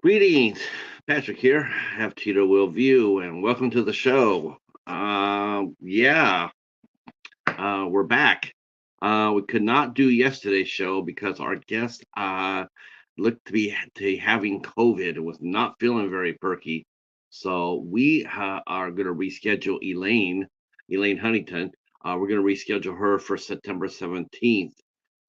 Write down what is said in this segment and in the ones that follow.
Greetings, Patrick here. I have Cheetah Will View, and welcome to the show. We're back. We could not do yesterday's show because our guest looked to be having COVID and was not feeling very perky. So we are going to reschedule Elaine Huntington. We're going to reschedule her for September 17th.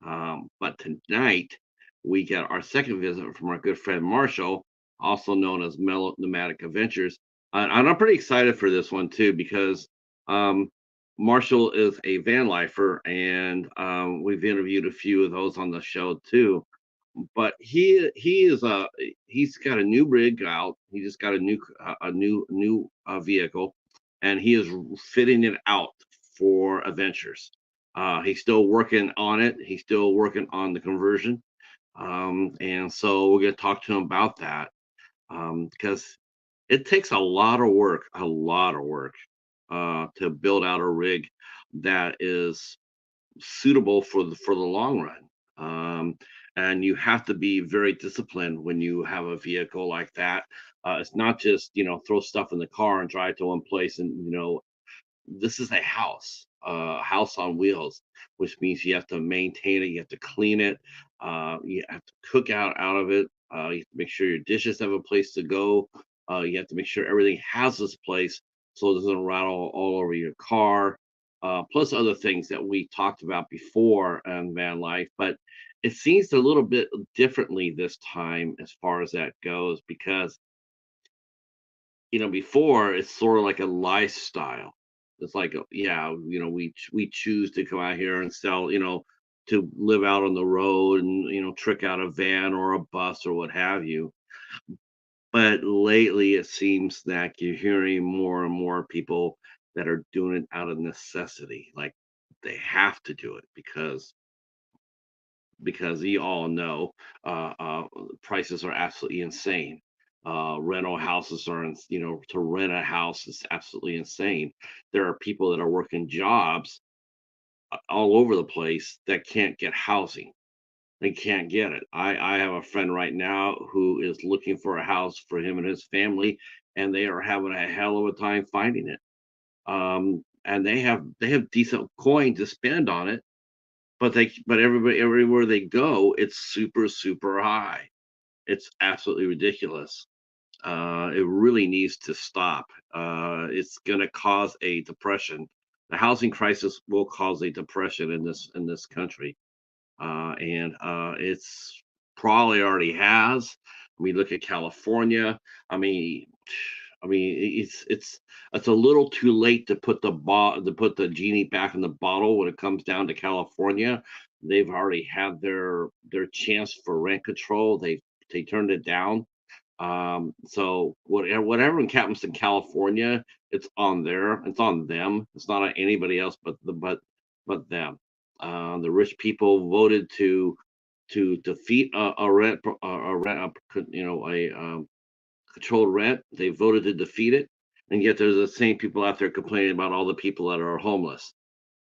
But tonight we get our second visit from our good friend Marshall, also known as Mellow Nomadic Adventures. And I'm pretty excited for this one too because um, Marshall is a van lifer, and we've interviewed a few of those on the show too. But he's got a new rig out. He just got a new vehicle, and he is fitting it out for adventures. He's still working on it. He's still working on the conversion, and so we're going to talk to him about that because it takes a lot of work to build out a rig that is suitable for the long run. And you have to be very disciplined when you have a vehicle like that. It's not just throw stuff in the car and drive to one place, and this is a house on wheels, which means you have to maintain it, you have to clean it, you have to cook out of it, you have to make sure your dishes have a place to go, you have to make sure everything has this place so it doesn't rattle all over your car, plus other things that we talked about before in van life. But it seems a little bit differently this time as far as that goes because before it's sort of like a lifestyle. It's like, yeah, we choose to come out here and sell, to live out on the road and trick out a van or a bus or what have you. But lately, it seems that you're hearing more and more people that are doing it out of necessity, like they have to do it because you all know prices are absolutely insane. Rental houses are, to rent a house is absolutely insane. There are people that are working jobs all over the place that can't get housing. They can't get it. I have a friend right now who is looking for a house for him and his family, and they are having a hell of a time finding it. And they have decent coin to spend on it, but everybody everywhere they go, it's super high. It's absolutely ridiculous. It really needs to stop. It's going to cause a depression. The housing crisis will cause a depression in this country, and it's probably already has. We look at California. I mean, it's a little too late to put the genie back in the bottle when it comes down to California. They've already had their chance for rent control. They turned it down. So whatever happens in California, it's on them. It's not on anybody else but them. The rich people voted to defeat a controlled rent. They voted to defeat it, and yet there's the same people out there complaining about all the people that are homeless.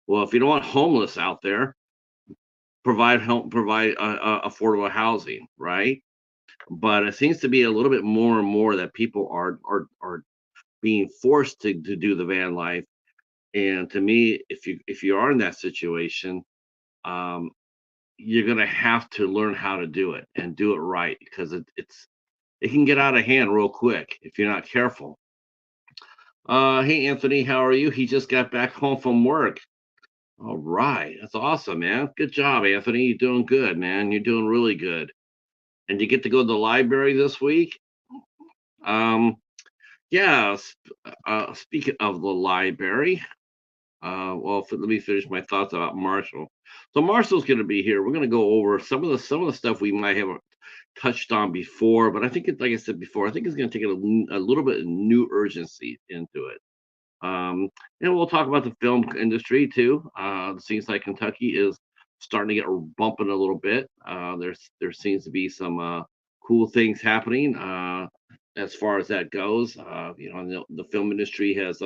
Well, if you don't want homeless out there, provide affordable housing, right? But it seems to be a little bit more and more that people are being forced to do the van life. And to me, if you are in that situation, um, you're gonna have to learn how to do it and do it right because it can get out of hand real quick if you're not careful. Hey Anthony, how are you? He just got back home from work. All right, that's awesome, man. Good job, Anthony. You're doing good, man. You're doing really good. And you get to go to the library this week. Um, yeah. Speaking of the library, let me finish my thoughts about Marshall. So Marshall's going to be here. We're going to go over some of the stuff we might have touched on before, but I think like I said before, I think it's going to take a little bit of new urgency into it. Um, and we'll talk about the film industry too. It seems like Kentucky is starting to get bumping a little bit. There seems to be some cool things happening as far as that goes. The film industry has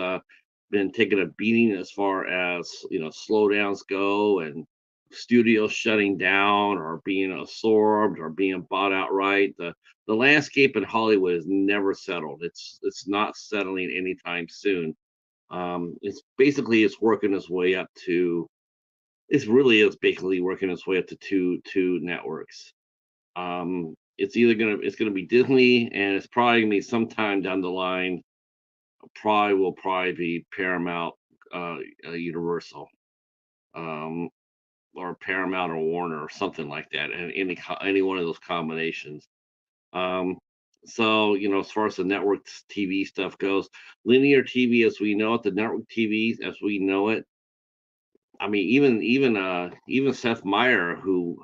been taking a beating as far as slowdowns go, and studios shutting down or being absorbed or being bought outright. The landscape in Hollywood is never settled. It's not settling anytime soon. It's basically it's working its way up to it really is basically working its way up to two networks. It's gonna be Disney, and it's probably gonna be sometime down the line. Probably be Paramount, Universal, um, or Paramount or Warner or something like that, and any one of those combinations. Um, so as far as the network TV stuff goes, linear TV as we know it, the network TV as we know it. I mean, even Seth Meyer, who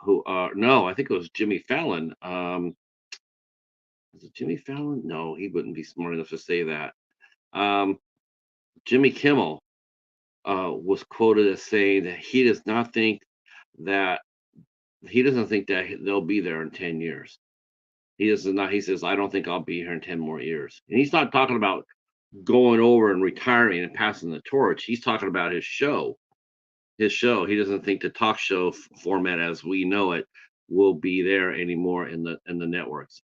no, I think it was Jimmy Fallon. Was it Jimmy Fallon? No, he wouldn't be smart enough to say that. Um, Jimmy Kimmel was quoted as saying that that he doesn't think that they'll be there in 10 years. He does not. He says, "I don't think I'll be here in 10 more years." And he's not talking about going over and retiring and passing the torch. He's talking about his show. His show. He doesn't think the talk show format as we know it will be there anymore in the networks.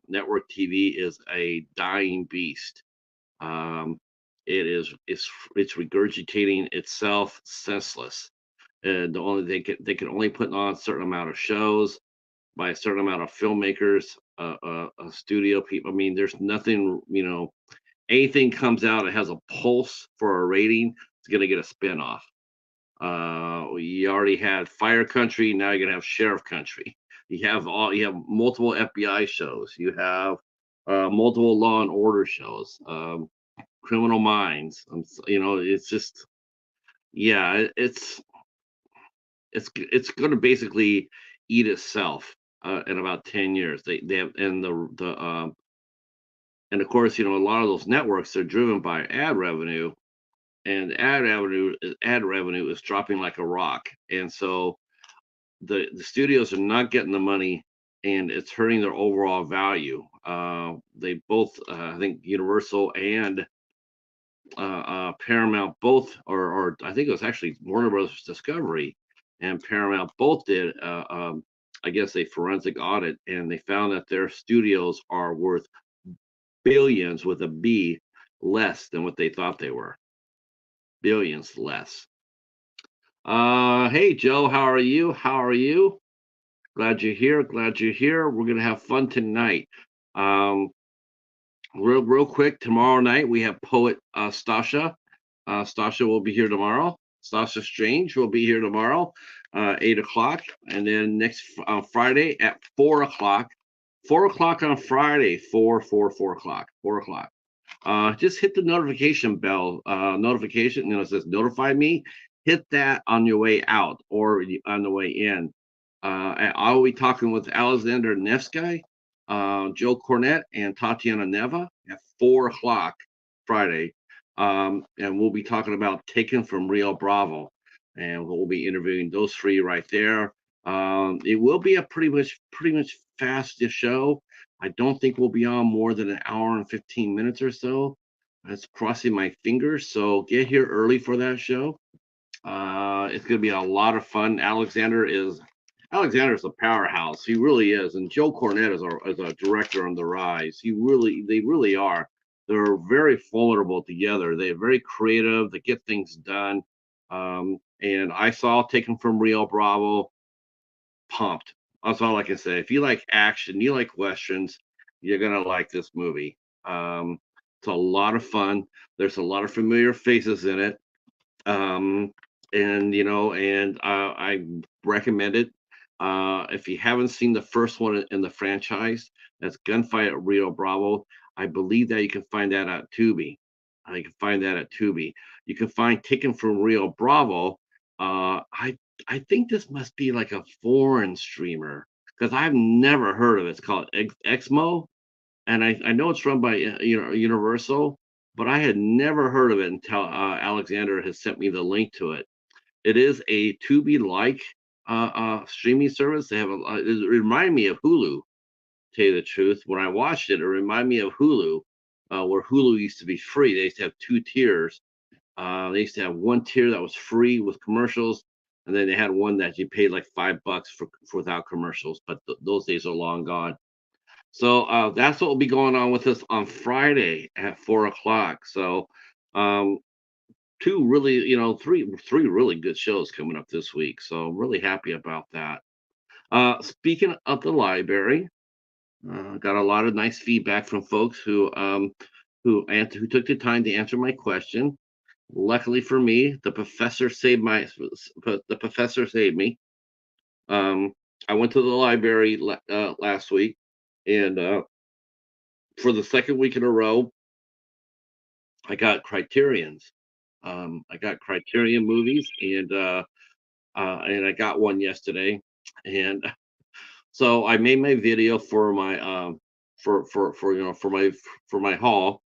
Network TV is a dying beast. Um, it's regurgitating itself senseless. The only they can only put on a certain amount of shows by a certain amount of filmmakers, studio people. I mean, there's nothing. Anything comes out that has a pulse for a rating, it's gonna get a spinoff. You already had Fire Country, now you're gonna have Sheriff Country. You have multiple FBI shows. You have multiple Law and Order shows. Criminal Minds. It's just yeah, it's going to basically eat itself in about 10 years. They have and of course a lot of those networks are driven by ad revenue, and ad revenue is dropping like a rock, and so the studios are not getting the money, and it's hurting their overall value. They both, I think Universal and Paramount both, or I think it was actually Warner Brothers Discovery and Paramount both did, I guess, a forensic audit, and they found that their studios are worth billions with a B less than what they thought they were. Billions less. Hey Joe, how are you? How are you? Glad you're here. Glad you're here. We're gonna have fun tonight. Um, real quick, tomorrow night we have poet Stasha. Stasha will be here tomorrow. Stasha Strange will be here tomorrow, 8 o'clock, and then next Friday at 4 o'clock. 4 o'clock on Friday, 4 o'clock, 4 o'clock. Just hit the notification bell. Notification, it says notify me. Hit that on your way out or on the way in. I'll be talking with Alexander Nevsky, Joe Cornett, and Tatiana Neva at 4 o'clock Friday. And we'll be talking about Taken from Rio Bravo. And we'll be interviewing those three right there. It will be a pretty much fast show. I don't think we'll be on more than an hour and 15 minutes or so. That's crossing my fingers. So get here early for that show. It's going to be a lot of fun. Alexander's a powerhouse. He really is. And Joe Cornett is a director on the rise. They really are. They're very formidable together. They're very creative. They get things done. And I saw Taken from Rio Bravo. Pumped. That's all I can say. If you like action, you like westerns, you're gonna like this movie. It's a lot of fun. There's a lot of familiar faces in it. Um, and I recommend it. If you haven't seen the first one in the franchise, that's Gunfight at Rio Bravo. I believe that you can find that at Tubi. You can find that at Tubi. You can find Taken from Rio Bravo. I think this must be like a foreign streamer because I've never heard of it. It's called Exmo, and I know it's run by Universal, but I had never heard of it until Alexander has sent me the link to it. It is a Tubi-like streaming service. They have it reminded me of Hulu. To tell you the truth, when I watched it, it reminded me of Hulu, where Hulu used to be free. They used to have two tiers. They used to have one tier that was free with commercials, and then they had one that you paid like $5 for without commercials, but those days are long gone. So that's what will be going on with us on Friday at 4 o'clock. So um, two really, three really good shows coming up this week. So I'm really happy about that. Speaking of the library, got a lot of nice feedback from folks who took the time to answer my question. Luckily for me, the professor saved me. Um, I went to the library last week, and for the second week in a row, I got Criterion's. I got Criterion movies, and I got one yesterday, and so I made my video for my for my haul,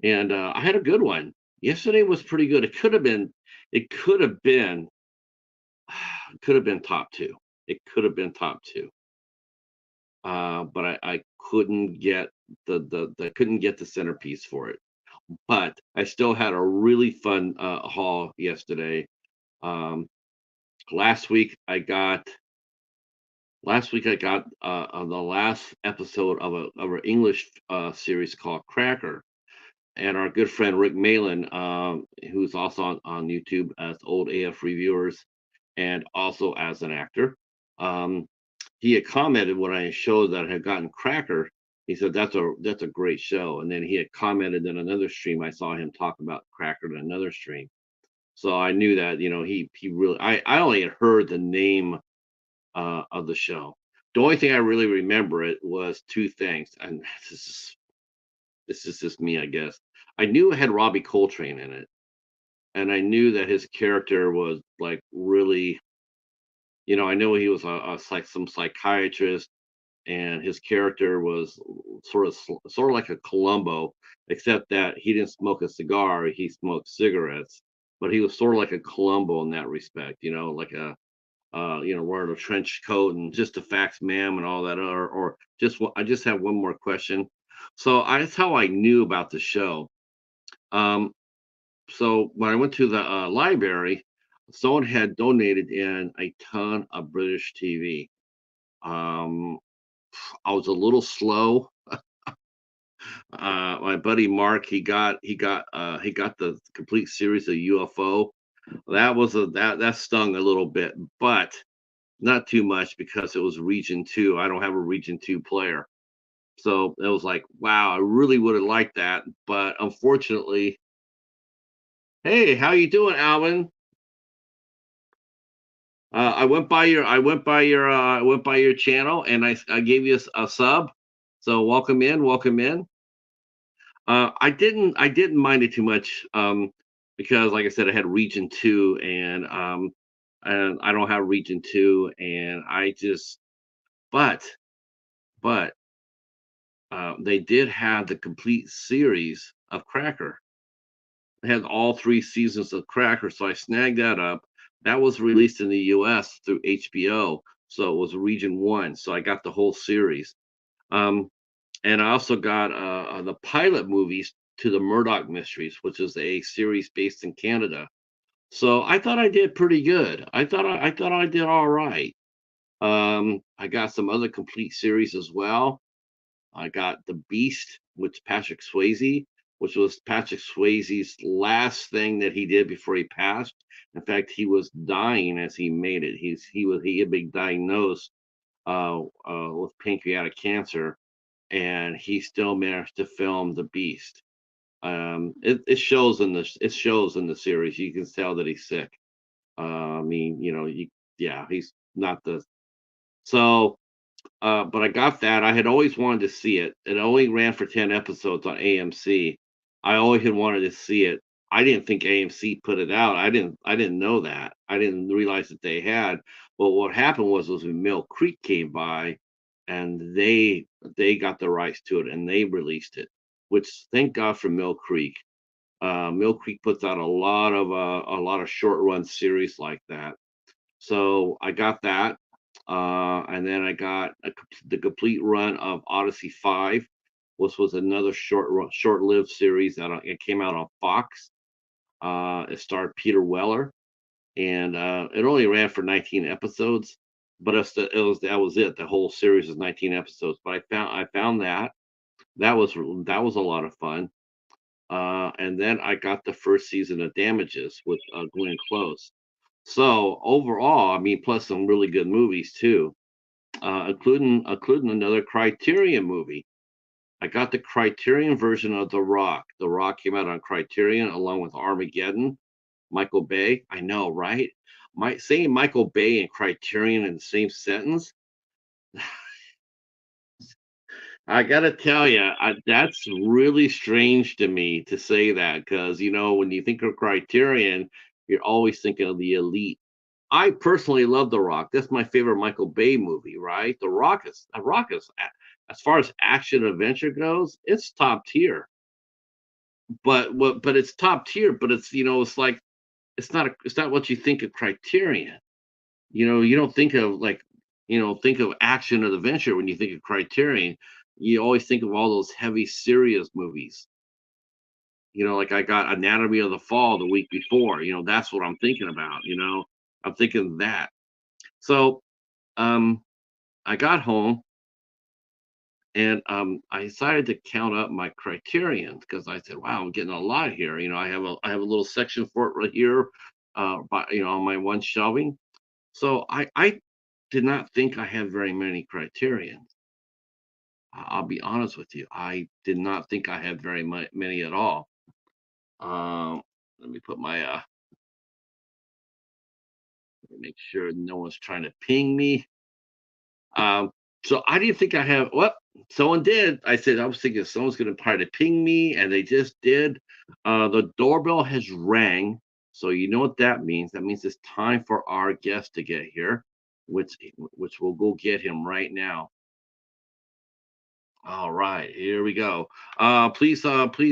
and I had a good one. Yesterday was pretty good. It could have been top two. It could have been top two. But I couldn't get the couldn't get the centerpiece for it. But I still had a really fun haul yesterday. Um, last week I got the last episode of an English series called Cracker, and our good friend Rick Malin, who's also on YouTube as Old AF Reviewers and also as an actor. Um, he had commented when I showed that I had gotten Cracker. He said that's a great show, and then he had commented in another stream. I saw him talk about Cracker in another stream, so I knew that he really. I only had heard the name of the show. The only thing I really remember it was two things, and this is just me, I guess. I knew it had Robbie Coltrane in it, and I knew that his character was like really. I know he was some psychiatrist, and his character was sort of like a Columbo, except that he didn't smoke a cigar; he smoked cigarettes. But he was sort of like a Columbo in that respect, like wearing a trench coat and just a fax ma'am and all that. I just have one more question. So that's how I knew about the show. Um, so when I went to the library, someone had donated in a ton of British TV. Um, I was a little slow. My buddy Mark, he got the complete series of UFO. That stung a little bit, but not too much because it was Region 2. I don't have a Region 2 player. So it was like, wow, I really would have liked that, but unfortunately, hey, how you doing, Alvin? I went by your channel, and I gave you a sub. So welcome in, welcome in. I didn't mind it too much, because like I said, I had Region 2, and I don't have Region 2, and but but they did have the complete series of Cracker. They had all three seasons of Cracker, so I snagged that up. That was released in the US through HBO, so it was Region 1, so I got the whole series. Um, and I also got the pilot movies to the Murdoch Mysteries, which is a series based in Canada. So I thought I did pretty good. I thought I did all right. I got some other complete series as well. I got The Beast, which was Patrick Swayze's last thing that he did before he passed. In fact, he was dying as he made it. He had been diagnosed with pancreatic cancer, and he still managed to film The Beast. It shows in the series. You can tell that he's sick. I mean, yeah, he's not the so. But I got that. I had always wanted to see it. It only ran for 10 episodes on AMC. I always had wanted to see it. I didn't think AMC put it out. I didn't know that. I didn't realize that they had. But what happened was when Mill Creek came by, and they got the rights to it, and they released it. Which, thank God for Mill Creek. Mill Creek puts out a lot of short run series like that. So I got that, and then I got the complete run of Odyssey 5, which was another short-lived series that it came out on Fox. It starred Peter Weller, and it only ran for 19 episodes, but that was it. The whole series is 19 episodes. But I found that was a lot of fun. And then I got the first season of Damages with Glenn Close. So overall, I mean, plus some really good movies too, including another Criterion movie. I got the Criterion version of The Rock. The Rock came out on Criterion along with Armageddon. Michael Bay. I know, right? Saying Michael Bay and Criterion in the same sentence. I gotta tell you, that's really strange to me to say that because when you think of Criterion, you're always thinking of the elite. I personally love The Rock. That's my favorite Michael Bay movie, right? As far as action adventure goes, it's top tier. But it's top tier. But it's like it's not what you think of Criterion. You don't think of think of action and adventure when you think of Criterion. You always think of all those heavy, serious movies. Like I got Anatomy of the Fall the week before. That's what I'm thinking about. I'm thinking that. So, um, I got home and I decided to count up my Criterion because I said, "Wow, I'm getting a lot here." I have a little section for it right here, on my one shelving. So I did not think I had very many Criterions. I'll be honest with you. I did not think I had very many at all. Let me put my make sure no one's trying to ping me. Um, so I didn't think I have what someone did. I was thinking someone's going to try to ping me, and they just did. The doorbell has rang, so you know what that means. That means it's time for our guest to get here, which we'll go get him right now. All right, here we go. Please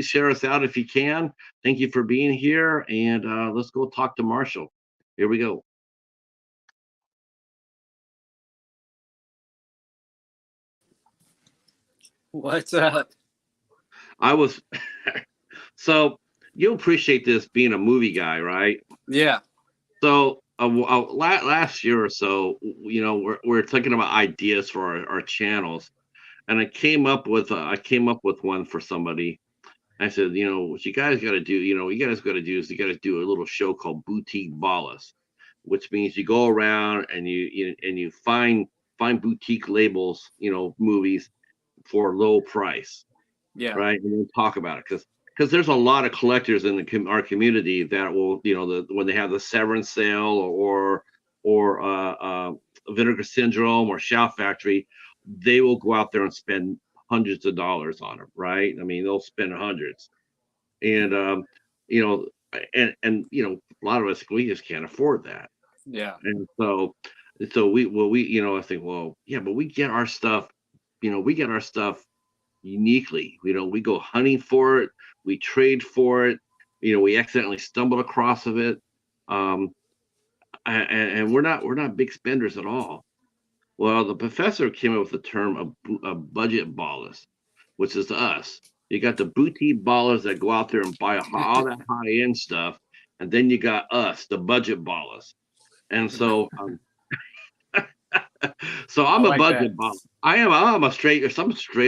share us out if you can. Thank you for being here, and let's go talk to Marshall. Here we go. What's up? I was so you appreciate this being a movie guy, right? Yeah. So last year or so, we're thinking about ideas for our channels, and I came up with one for somebody. I said, what you guys got to do, you guys got to do is you got to do a little show called Boutique Ballas, which means you go around and you find boutique labels, movies for low price, Yeah. right? And then talk about it because there's a lot of collectors in our community that will, when they have the Severance sale or Vinegar Syndrome or Shout Factory, they will go out there and spend hundreds of dollars on them, right? I mean, they'll spend hundreds, and you know, and a lot of us we just can't afford that, Yeah. and so I think, well, yeah, but we get our stuff uniquely. We go hunting for it, we trade for it, we accidentally stumble across of it, um, and we're not big spenders at all. Well, the professor came up with the term of budget ballers, which is us. You got the boutique ballers that go out there and buy all that high end stuff, and then you got us, the budget ballers. And so I I'm a like that. budget baller. I'm a straight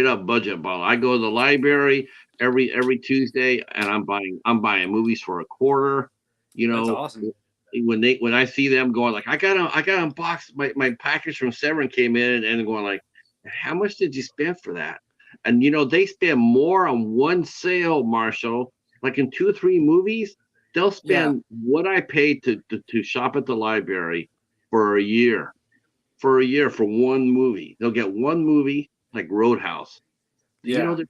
up budget baller. I go to the library every Tuesday, and I'm buying movies for a quarter. You That's know, awesome. when I see them going like I got a box, my package from Severn came in, and going like, how much did you spend for that? And they spend more on one sale, Marshall. Like in 2 or 3 movies, they'll Yeah. spend what I paid to shop at the library for a year for one movie. They'll get one movie like Roadhouse. Did you know Yeah.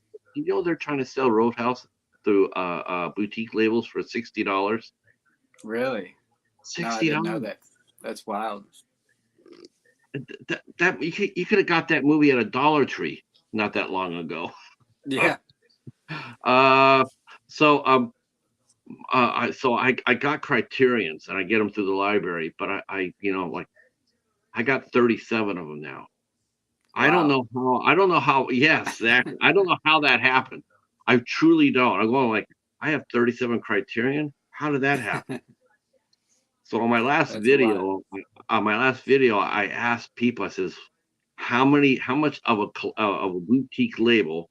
that? They're trying to sell Roadhouse through boutique labels for $60. Really? No, I Sixty didn't know dollars. that. That's wild. That you could have got that movie at a Dollar Tree not that long ago. Yeah. uh, so I got Criterions and I get them through the library, but like I got 37 of them now. Wow. I don't know how, yes, exactly. I don't know how that happened. I truly don't. I'm going like, I have 37 Criterion. How did that happen? So on my last That's a lot. video, I asked people. I says, how much of of a boutique label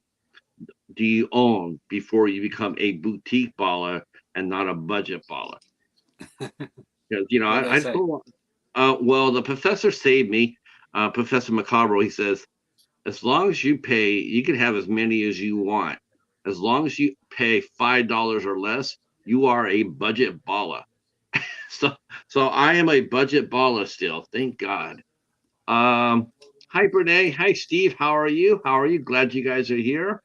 do you own before you become a boutique baller and not a budget baller? Because What do they I say? told, well, the professor saved me. Professor Macabro, he says, as long as you pay, you can have as many as you want. As long as you pay $5 or less, you are a budget baller. So, so I am a budget baller still. Thank God. Hi, Brene. Hi, Steve. How are you? How are you? Glad you guys are here.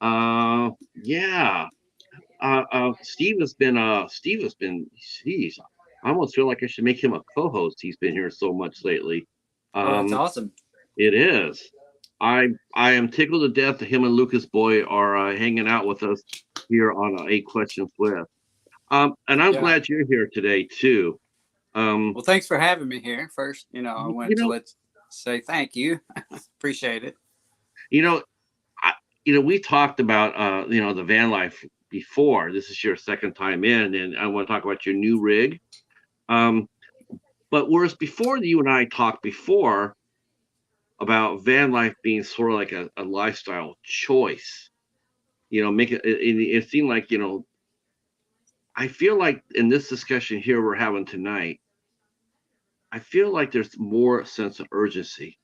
Yeah. Steve has been, geez, I almost feel like I should make him a co-host. He's been here so much lately. Oh, that's Um, awesome. it is. I am tickled to death that him and Lucas Boy are hanging out with us here on Eight Questions with. And I'm Yeah. glad you're here today too. Um, Well, thanks for having me here. First, I you wanted to know, say thank you. Appreciate it. you know, I, we talked about the van life before. This is your second time in, and I want to talk about your new rig. Um, but whereas before you and I talked before about van life being sort of like a lifestyle choice, make it seemed like I feel like in this discussion here we're having tonight, I feel like there's more sense of urgency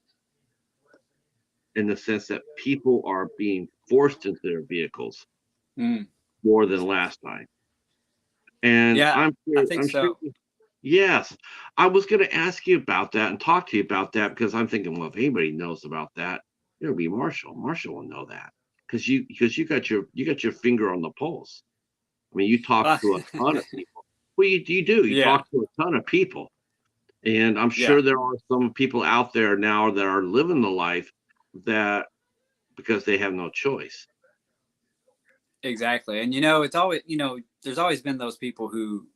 in the sense that people are being forced into their vehicles Mm. more than last time. And Yeah, I think I'm sure, so. yes, I was going to ask you about that and talk to you about that because I'm thinking, well, if anybody knows about that, it'll be Marshall. Marshall will know that because you got your finger on the pulse. I mean, you talk Uh, to a ton of people. Well, you do. You yeah, talk to a ton of people. And I'm yeah, sure there are some people out there now that are living the life that because they have no choice. exactly. And it's always, there's always been those people who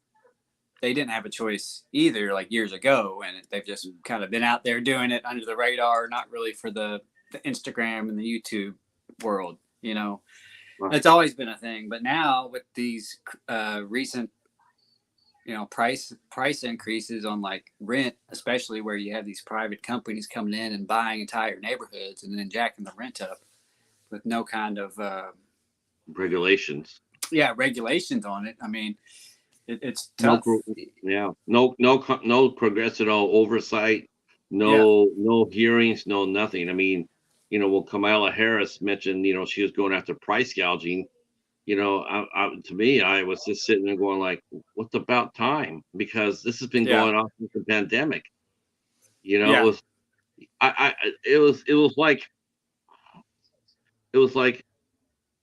they didn't have a choice either, like years ago, and they've just kind of been out there doing it under the radar, not really for the Instagram and the YouTube world. Right. It's always been a thing, but now with these recent price increases on like rent, especially where you have these private companies coming in and buying entire neighborhoods and then jacking the rent up with no kind of Regulations. regulations on it. I mean, it's No, tough. yeah, no progressive oversight, Yeah, no hearings, no nothing. I mean, when Kamala Harris mentioned, she was going after price gouging, to me, I was just sitting there going like, what's about time? Because this has been yeah, going on since the pandemic. It yeah. was, it was like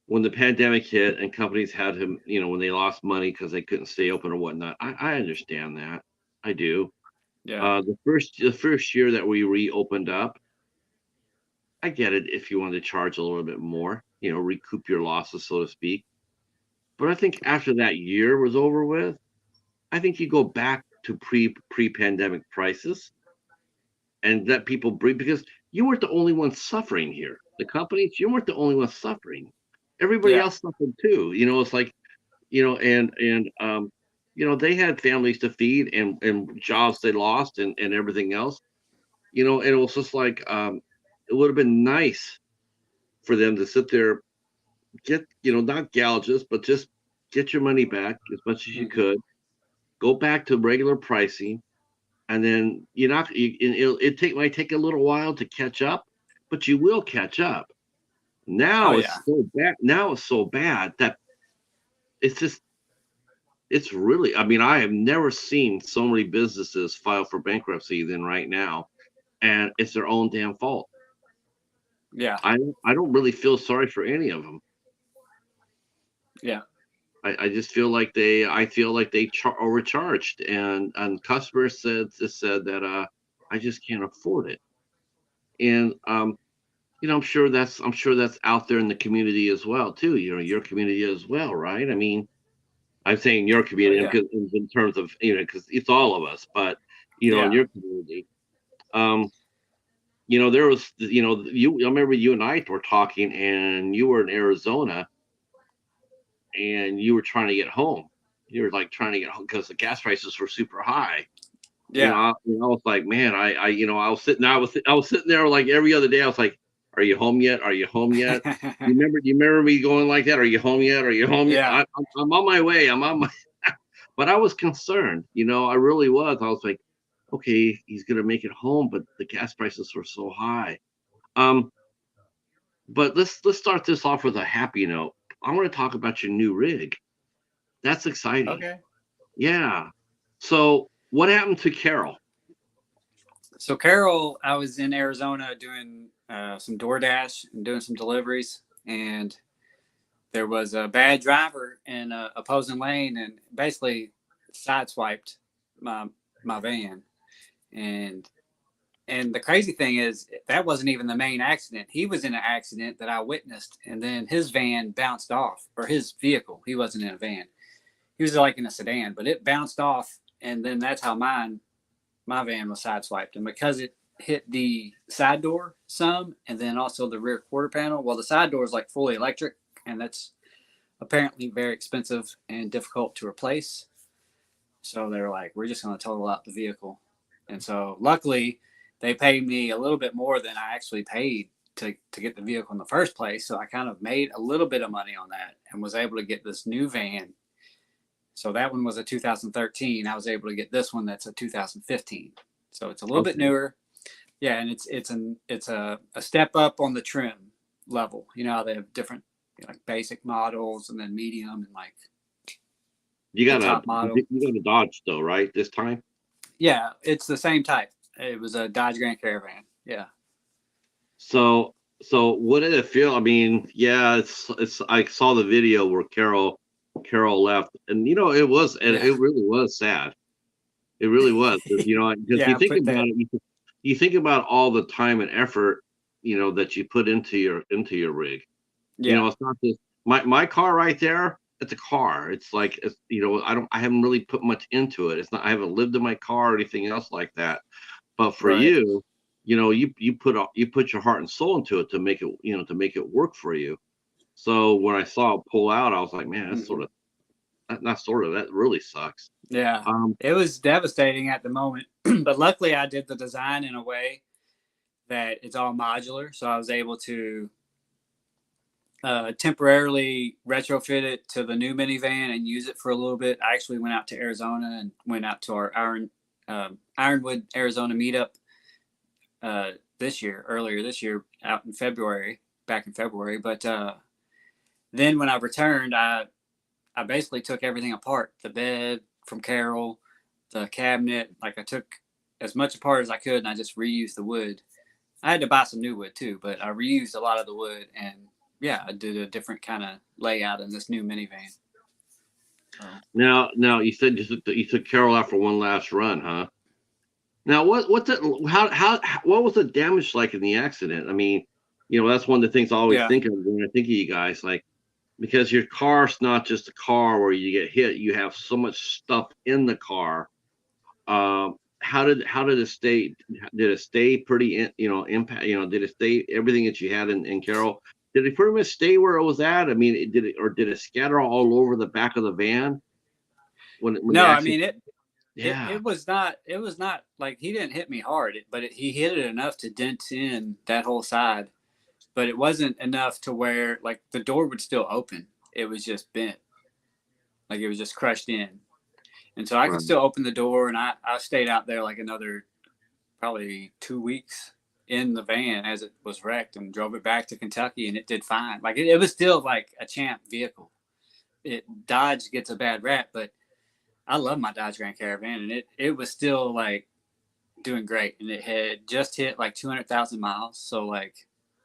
when the pandemic hit and companies had him, when they lost money because they couldn't stay open or whatnot. I understand that. I do. Yeah, The first year that we reopened up, I get it if you wanted to charge a little bit more, recoup your losses, so to speak. But I think after that year was over with, I think you go back to pre-pandemic prices and let people breathe because you weren't the only one suffering here. The companies, you weren't the only one suffering. Everybody yeah, else suffered too. It's like, and they had families to feed and jobs they lost and everything else. And it was just like it would have been nice for them to sit there, get, not gouge us, but just get your money back as much as you hmm, could, go back to regular pricing, and then you're not, might take a little while to catch up, but you will catch up. oh Now yeah, it's so bad. Now it's so bad that it's just, it's really, I mean, I have never seen so many businesses file for bankruptcy than right now, and it's their own damn fault. yeah, I don't really feel sorry for any of them. yeah, I just I feel like they overcharged, and customers said that I just can't afford it. And I'm sure that's out there in the community as well too. Your community as well, right? I mean, I'm saying your oh community yeah, because in terms of because it's all of us, but in yeah, your community, um, there was I remember you and I were talking, and you were in Arizona, and you were trying to get home. you're like trying to get home because the gas prices were super high. Yeah. I was like, man, I was sitting there like every other day. I was like, are you home yet? Are you home yet? You remember me going like that? Are you home yet? Are you home yet? Yeah. I'm on my way. I'm on my, but I was concerned, I really was. I was like, okay, he's gonna make it home, but the gas prices were so high. Um, but let's start this off with a happy note. I want to talk about your new rig. That's exciting. Okay. Yeah. So what happened to Carol? So Carol, I was in Arizona doing some DoorDash and doing some deliveries, and there was a bad driver in a opposing lane and basically sideswiped my my van. And the crazy thing is that wasn't even the main accident. He was in an accident that I witnessed, and then his van bounced off, or his vehicle. He wasn't in a van. He was like in a sedan, but it bounced off, and then that's how my van was sideswiped. And because it hit the side door some, and then also the rear quarter panel, well, the side door is like fully electric, and that's apparently very expensive and difficult to replace. So they're like, we're just going to total out the vehicle. And so luckily, they paid me a little bit more than I actually paid to get the vehicle in the first place. So I kind of made a little bit of money on that and was able to get this new van. So that one was a 2013. I was able to get this one that's a 2015. So it's a little bit Okay. newer. Yeah, and it's a step up on the trim level. You know how they have different like basic models and then medium and like You the got a top model. you got a Dodge though, right? This time. Yeah, it's the same type. It was a Dodge Grand Caravan. Yeah. So what did it feel? I mean, yeah, it's I saw the video where Carol left, and Yeah. it really was sad. It really was, because you Yeah. think Put about that. it, you think about all the time and effort, that you put into your rig. Yeah. It's not just my car right there. It's a car. It's like I haven't really put much into it. It's not I haven't lived in my car or anything else like that. But for Right. you, you put your heart and soul into it to make it work for you. So when I saw it pull out, I was like, man, that's Hmm. not sort of that really sucks. Yeah. Um, It was devastating at the moment, but luckily I did the design in a way that it's all modular, so I was able to temporarily retrofit it to the new minivan and use it for a little bit. I actually went out to Arizona and went out to our Ironwood, Arizona meetup earlier this year, out in February, back in February. But then when I returned, I basically took everything apart: the bed from Carol, the cabinet. Like I took as much apart as I could, and I just reused the wood. I had to buy some new wood too, but I reused a lot of the wood, and yeah, I did a different kind of layout in this new minivan. So now you said you took Carol out for one last run, huh? Now what was the damage like in the accident? I mean, that's one of the things I always yeah, think of when I think of you guys, like because your car's not just a car where you get hit, you have so much stuff in the car. How did it stay? Did it stay pretty, impact? Did it stay everything that you had in Carroll? Did it pretty much stay where it was at? I mean, did it scatter all over the back of the van when the no, I accident? mean Yeah, it was not like he didn't hit me hard, but he hit it enough to dent in that whole side, but it wasn't enough to where like the door would still open. It was just bent, like it was just crushed in, and so I could right. still open the door, and I stayed out there like another probably 2 weeks in the van as it was wrecked and drove it back to Kentucky, and it did fine. Like it was still like a champ vehicle. It Dodge gets a bad rap, but I love my Dodge Grand Caravan, and it was still like doing great, and it had just hit like 200,000 miles, so like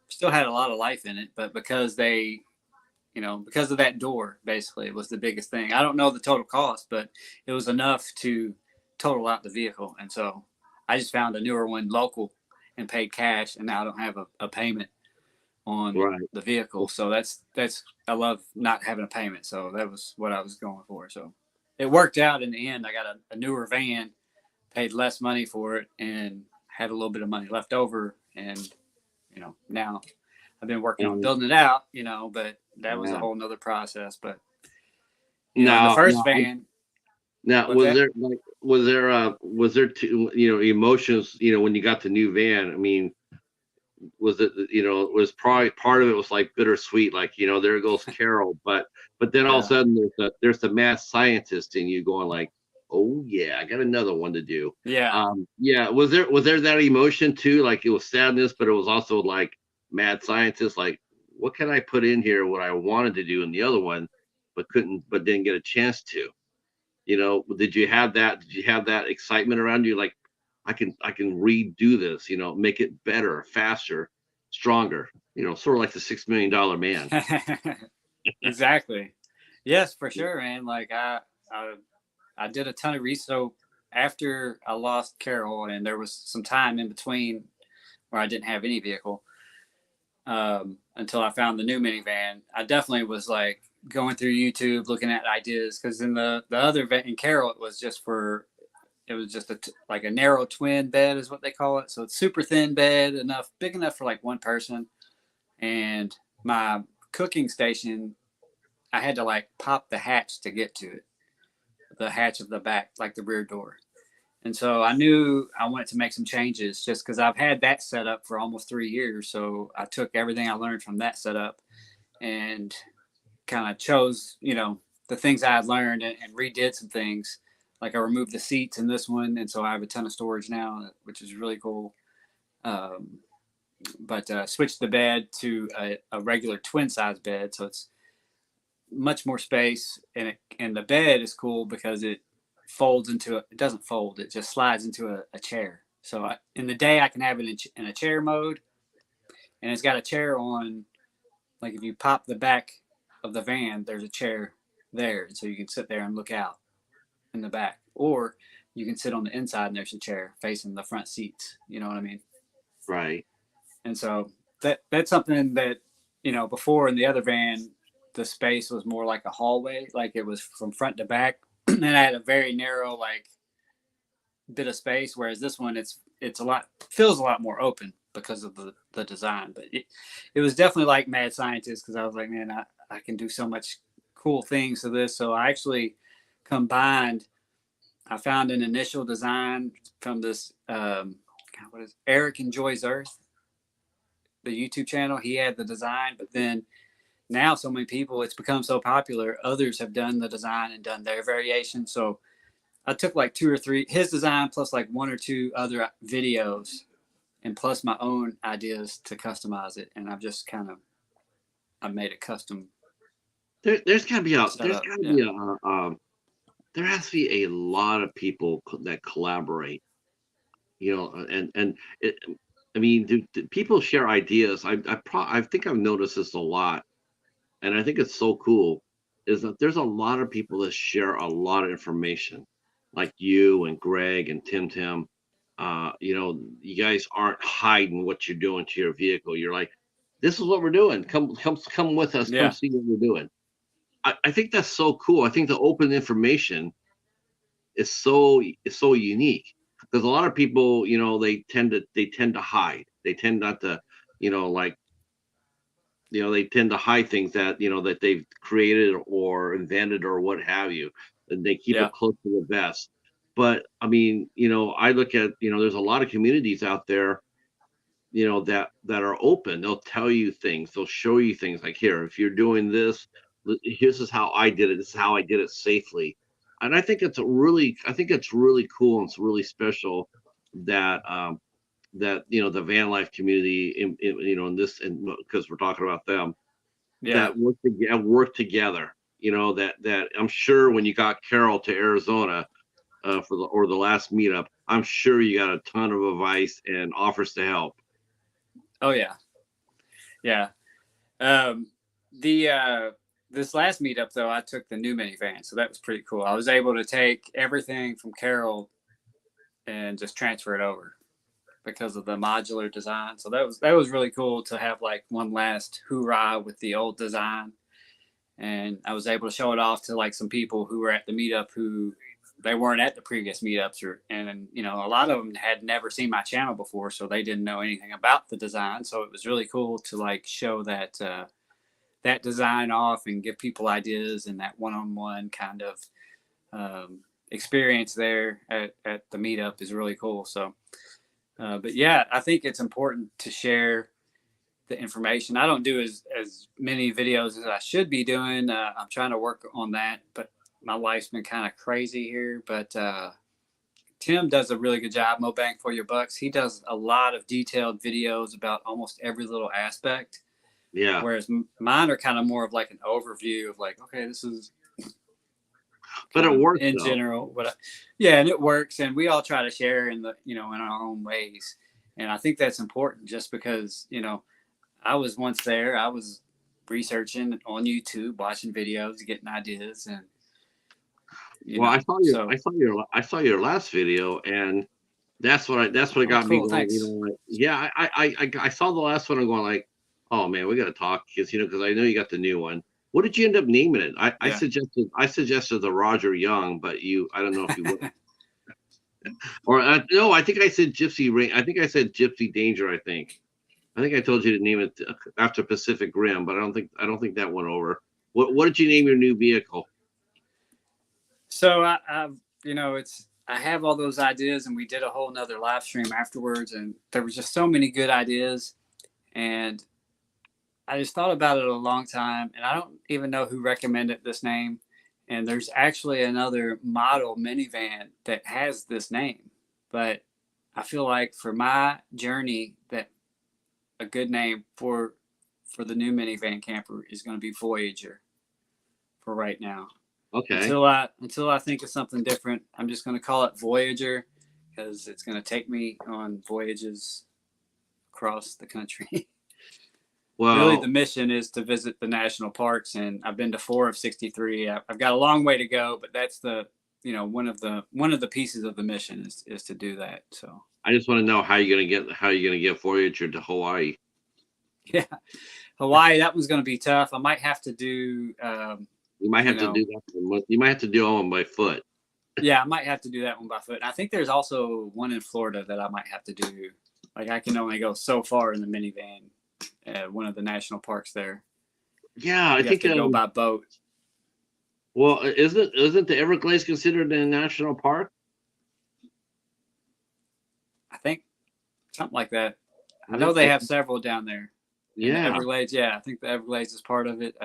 still had a lot of life in it. But because because of that door, basically, it was the biggest thing. I don't know the total cost, but it was enough to total out the vehicle, and so I just found a newer one local and paid cash, and now I don't have a payment on Right. the vehicle. So that's I love not having a payment. So that was what I was going for. So it worked out in the end. I got a newer van, paid less money for it, and had a little bit of money left over. And now I've been working on And building it out. But that was a yeah. whole nother process. But the Now, first now van. Now, What's that? was there two, emotions, when you got the new van? I mean, was it, was probably part of it was like bittersweet, like, there goes Carol, but then all of a Yeah. sudden there's the mad scientist in you going like, oh yeah, I got another one to do. Yeah. Yeah, was there that emotion too? Like it was sadness, but it was also like mad scientist, like what can I put in here what I wanted to do in the other one, but didn't get a chance to. Did you have that excitement around you? Like, I can redo this, make it better, faster, stronger, sort of like the $6 million man. Exactly. Yes, for sure, man. Like I I did a ton of research. So after I lost Carol, and there was some time in between where I didn't have any vehicle, until I found the new minivan. I definitely was like going through YouTube, looking at ideas, because in the other van in Carol, it was just like a narrow twin bed is what they call it. So it's super thin bed, big enough for like one person. And my cooking station, I had to like pop the hatch to get to it, the hatch of the back, like the rear door. And so I knew I wanted to make some changes just because I've had that set up for almost 3 years. So I took everything I learned from that setup and kind of chose, the things I had learned, and redid some things. Like I removed the seats in this one. And so I have a ton of storage now, which is really cool. Um, but switched the bed to a regular twin size bed. So it's much more space, and the bed is cool because it doesn't fold, it just slides into a chair. So in the day I can have it in a chair mode, and it's got a chair on, like if you pop the back of the van, there's a chair there, so you can sit there and look out in the back, or you can sit on the inside and there's a chair facing the front seats, you know what I mean? Right. And so that's something that, before in the other van, the space was more like a hallway, like it was from front to back, and I had a very narrow like bit of space. Whereas this one, it's a lot feels a lot more open because of the design. But it was definitely like mad scientist, because I was like, man, I can do so much cool things to this. So I actually combined. I found an initial design from this what is Eric Enjoys Earth, the YouTube channel. He had the design, but then now so many people, it's become so popular, others have done the design and done their variation. So I took like two or three his design plus like one or two other videos, and plus my own ideas to customize it, and I made a custom There's gotta be a there's setup. gotta Yeah. be a there has to be a lot of people that collaborate, and I mean, do people share ideas? I think I've noticed this a lot, and I think it's so cool, is that there's a lot of people that share a lot of information, like you and Greg and Tim. You guys aren't hiding what you're doing to your vehicle. You're like, this is what we're doing. Come with us. Come Yeah. see what we're doing. I think that's so cool. I think the open information is so unique, because a lot of people, they tend to hide. They tend not to, like, they tend to hide things that they've created or invented or what have you, and they keep Yeah. it close to the vest. But I mean, I look at, there's a lot of communities out there, that are open. They'll tell you things. They'll show you things like, here, if you're doing this, this is how I did it. This is how I did it safely. And I think it's really cool, and it's really special that the van life community in this, and because we're talking about them, Yeah. that work together. That I'm sure when you got Carol to Arizona, for the last meetup, I'm sure you got a ton of advice and offers to help. Oh yeah. Yeah. Um, the This last meetup though, I took the new minivan, so that was pretty cool. I was able to take everything from Carol and just transfer it over because of the modular design. So that was really cool to have like one last hoorah with the old design. And I was able to show it off to like some people who were at the meetup who they weren't at the previous meetups, and a lot of them had never seen my channel before, so they didn't know anything about the design. So it was really cool to like show that design off and give people ideas, and that one-on-one kind of experience there at the meetup is really cool. So, but yeah, I think it's important to share the information. I don't do as many videos as I should be doing. I'm trying to work on that, but my life's been kind of crazy here. But Tim does a really good job. Mo Bang for your bucks. He does a lot of detailed videos about almost every little aspect. Yeah. Whereas mine are kind of more of like an overview of like, okay, this is. But it works in though. general, yeah, and it works, and we all try to share in the in our own ways, and I think that's important. Just because I was once there, I was researching on YouTube, watching videos, getting ideas, and well, I saw your last video, and that's what got me cool, going. thanks. Like, yeah, I saw the last one. I'm going like, oh man, we got to talk because I know you got the new one. What did you end up naming it? I suggested the Roger Young, but I don't know if you would. Or no, I think I said Gypsy Ring. I think I said Gypsy Danger. I think I told you to name it after Pacific Rim, but I don't think that went over. What did you name your new vehicle? So I have all those ideas, and we did a whole nother live stream afterwards, and there was just so many good ideas, and I just thought about it a long time, and I don't even know who recommended this name. And there's actually another model minivan that has this name, but I feel like for my journey, that a good name for the new minivan camper is going to be Voyager for right now. Okay. Until I think of something different, I'm just going to call it Voyager because it's going to take me on voyages across the country. Well, really, the mission is to visit the national parks, and I've been to 4 of 63. I've got a long way to go, but that's the one of the pieces of the mission is to do that. So I just want to know how you're gonna get Voyager to Hawaii. Yeah, Hawaii. That one's going to be tough. I might have to do. You might have to do that. You might have to do that one by foot. Yeah, I might have to do that one by foot. And I think there's also one in Florida that I might have to do. Like I can only go so far in the minivan. One of the national parks there. Yeah, I think to go by boat. Well, isn't the Everglades considered a national park? I think something like that. I know they have several down there. Yeah, the Everglades. Yeah, I think the Everglades is part of it.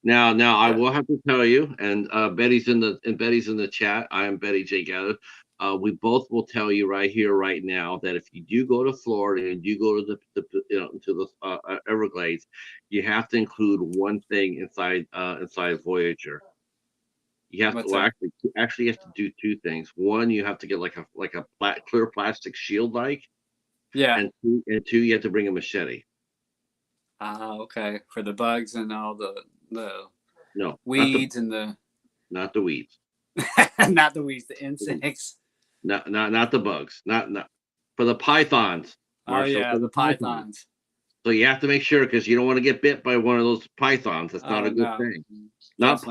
Now I will have to tell you, and Betty's in the chat. I am Betty J. Gather. We both will tell you right here, right now, that if you do go to Florida and you go to the Everglades, you have to include one thing inside Voyager. You have actually you have to do two things. One, you have to get like a clear plastic shield, yeah, and two, you have to bring a machete. Okay, for the bugs and all the no weeds not the weeds. Not the weeds, the insects. Not the bugs. Not for the pythons. Marshall, for the pythons. So you have to make sure because you don't want to get bit by one of those pythons. That's not a good thing. Not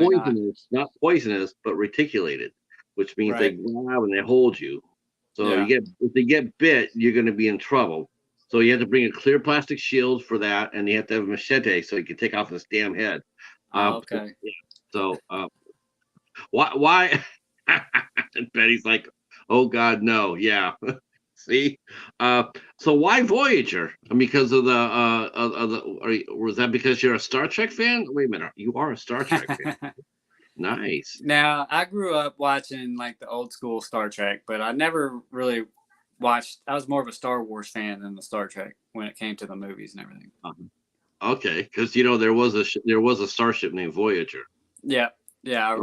poisonous, but reticulated, which means they grab and they hold you. So if they get bit, you're going to be in trouble. So you have to bring a clear plastic shield for that, and you have to have a machete so you can take off this damn head. Okay. So why? Betty's like, oh God, no, yeah. See, so why Voyager? Because of was that because you're a Star Trek fan? Wait a minute, you are a Star Trek fan. Nice. Now I grew up watching like the old school Star Trek, but I never really watched. I was more of a Star Wars fan than the Star Trek when it came to the movies and everything. Okay, because there was a starship named Voyager. Yeah. Yeah,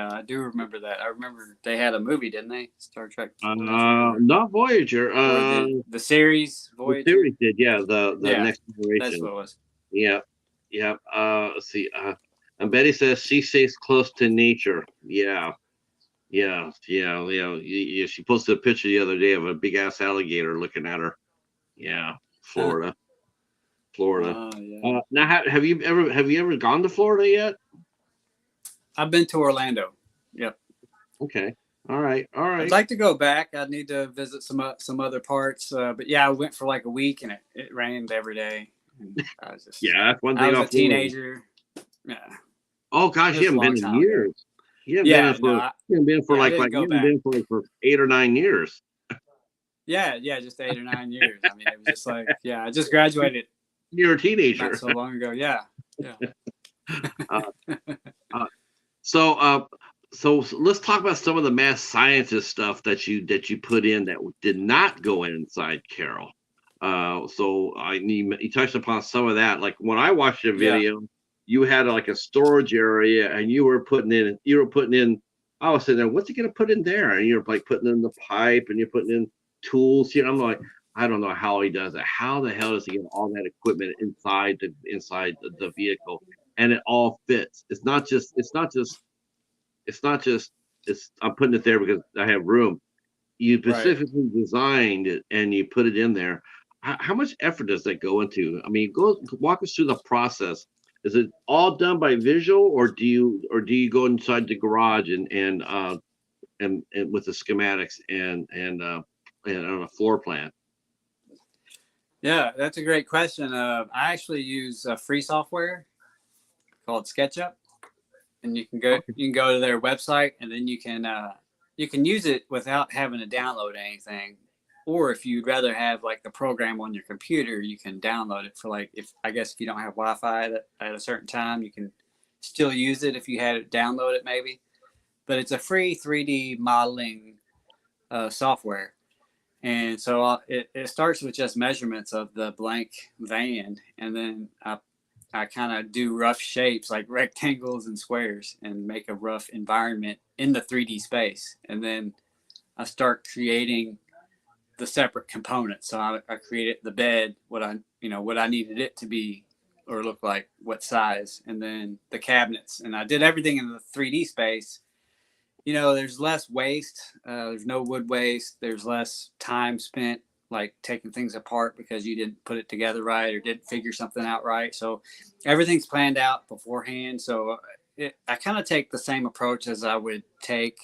I do remember that. I remember they had a movie, didn't they? Star Trek. Not Voyager. The series Voyager. The series did, yeah. The Next Generation. That's what it was. Yeah. Let's see. And Betty says she stays close to nature. Yeah. She posted a picture the other day of a big ass alligator looking at her. Yeah, Florida. Yeah. Now, have you ever gone to Florida yet? I've been to Orlando. Yep. Okay. All right. I'd like to go back. I need to visit some other parts. But yeah, I went for like a week and it rained every day. And I was just that's one thing. I was a teenager. Yeah. Oh gosh, you haven't been in years. You haven't been in Yeah, for no, I didn't you go haven't back. been for 8 or 9 years. Yeah, just 8 or 9 years. I mean, it was just like, yeah, I just graduated You're a not teenager. so long ago. Yeah, yeah, Uh, uh, so, let's talk about some of the math scientist stuff that you put in that did not go inside Carol. So you touched upon some of that. Like when I watched your yeah, video, you had like a storage area, and you were putting in. I was sitting there, what's he gonna put in there? And you're like putting in the pipe, and you're putting in tools. I'm like, I don't know how he does it. How the hell does he get all that equipment inside the vehicle, and it all fits? It's not just it's I'm putting it there because I have room. You right. specifically designed it and you put it in there. How much effort does that go into? I mean, go walk us through the process. Is it all done by visual, or do you go inside the garage and with the schematics and on a floor plan? Yeah, that's a great question. I actually use free software called SketchUp, and you can go to their website, and then you can use it without having to download anything. Or if you'd rather have like the program on your computer, you can download it for like, if I guess if you don't have Wi-Fi at a certain time, you can still use it if you had it download it maybe. But it's a free 3D modeling software. And so it starts with just measurements of the blank van, and then I kind of do rough shapes like rectangles and squares and make a rough environment in the 3D space. And then I start creating the separate components. So I created the bed, what I needed it to be or look like, what size, and then the cabinets. And I did everything in the 3D space. There's less waste. There's no wood waste. There's less time spent like taking things apart because you didn't put it together right or didn't figure something out right. So everything's planned out beforehand. So I kind of take the same approach as I would take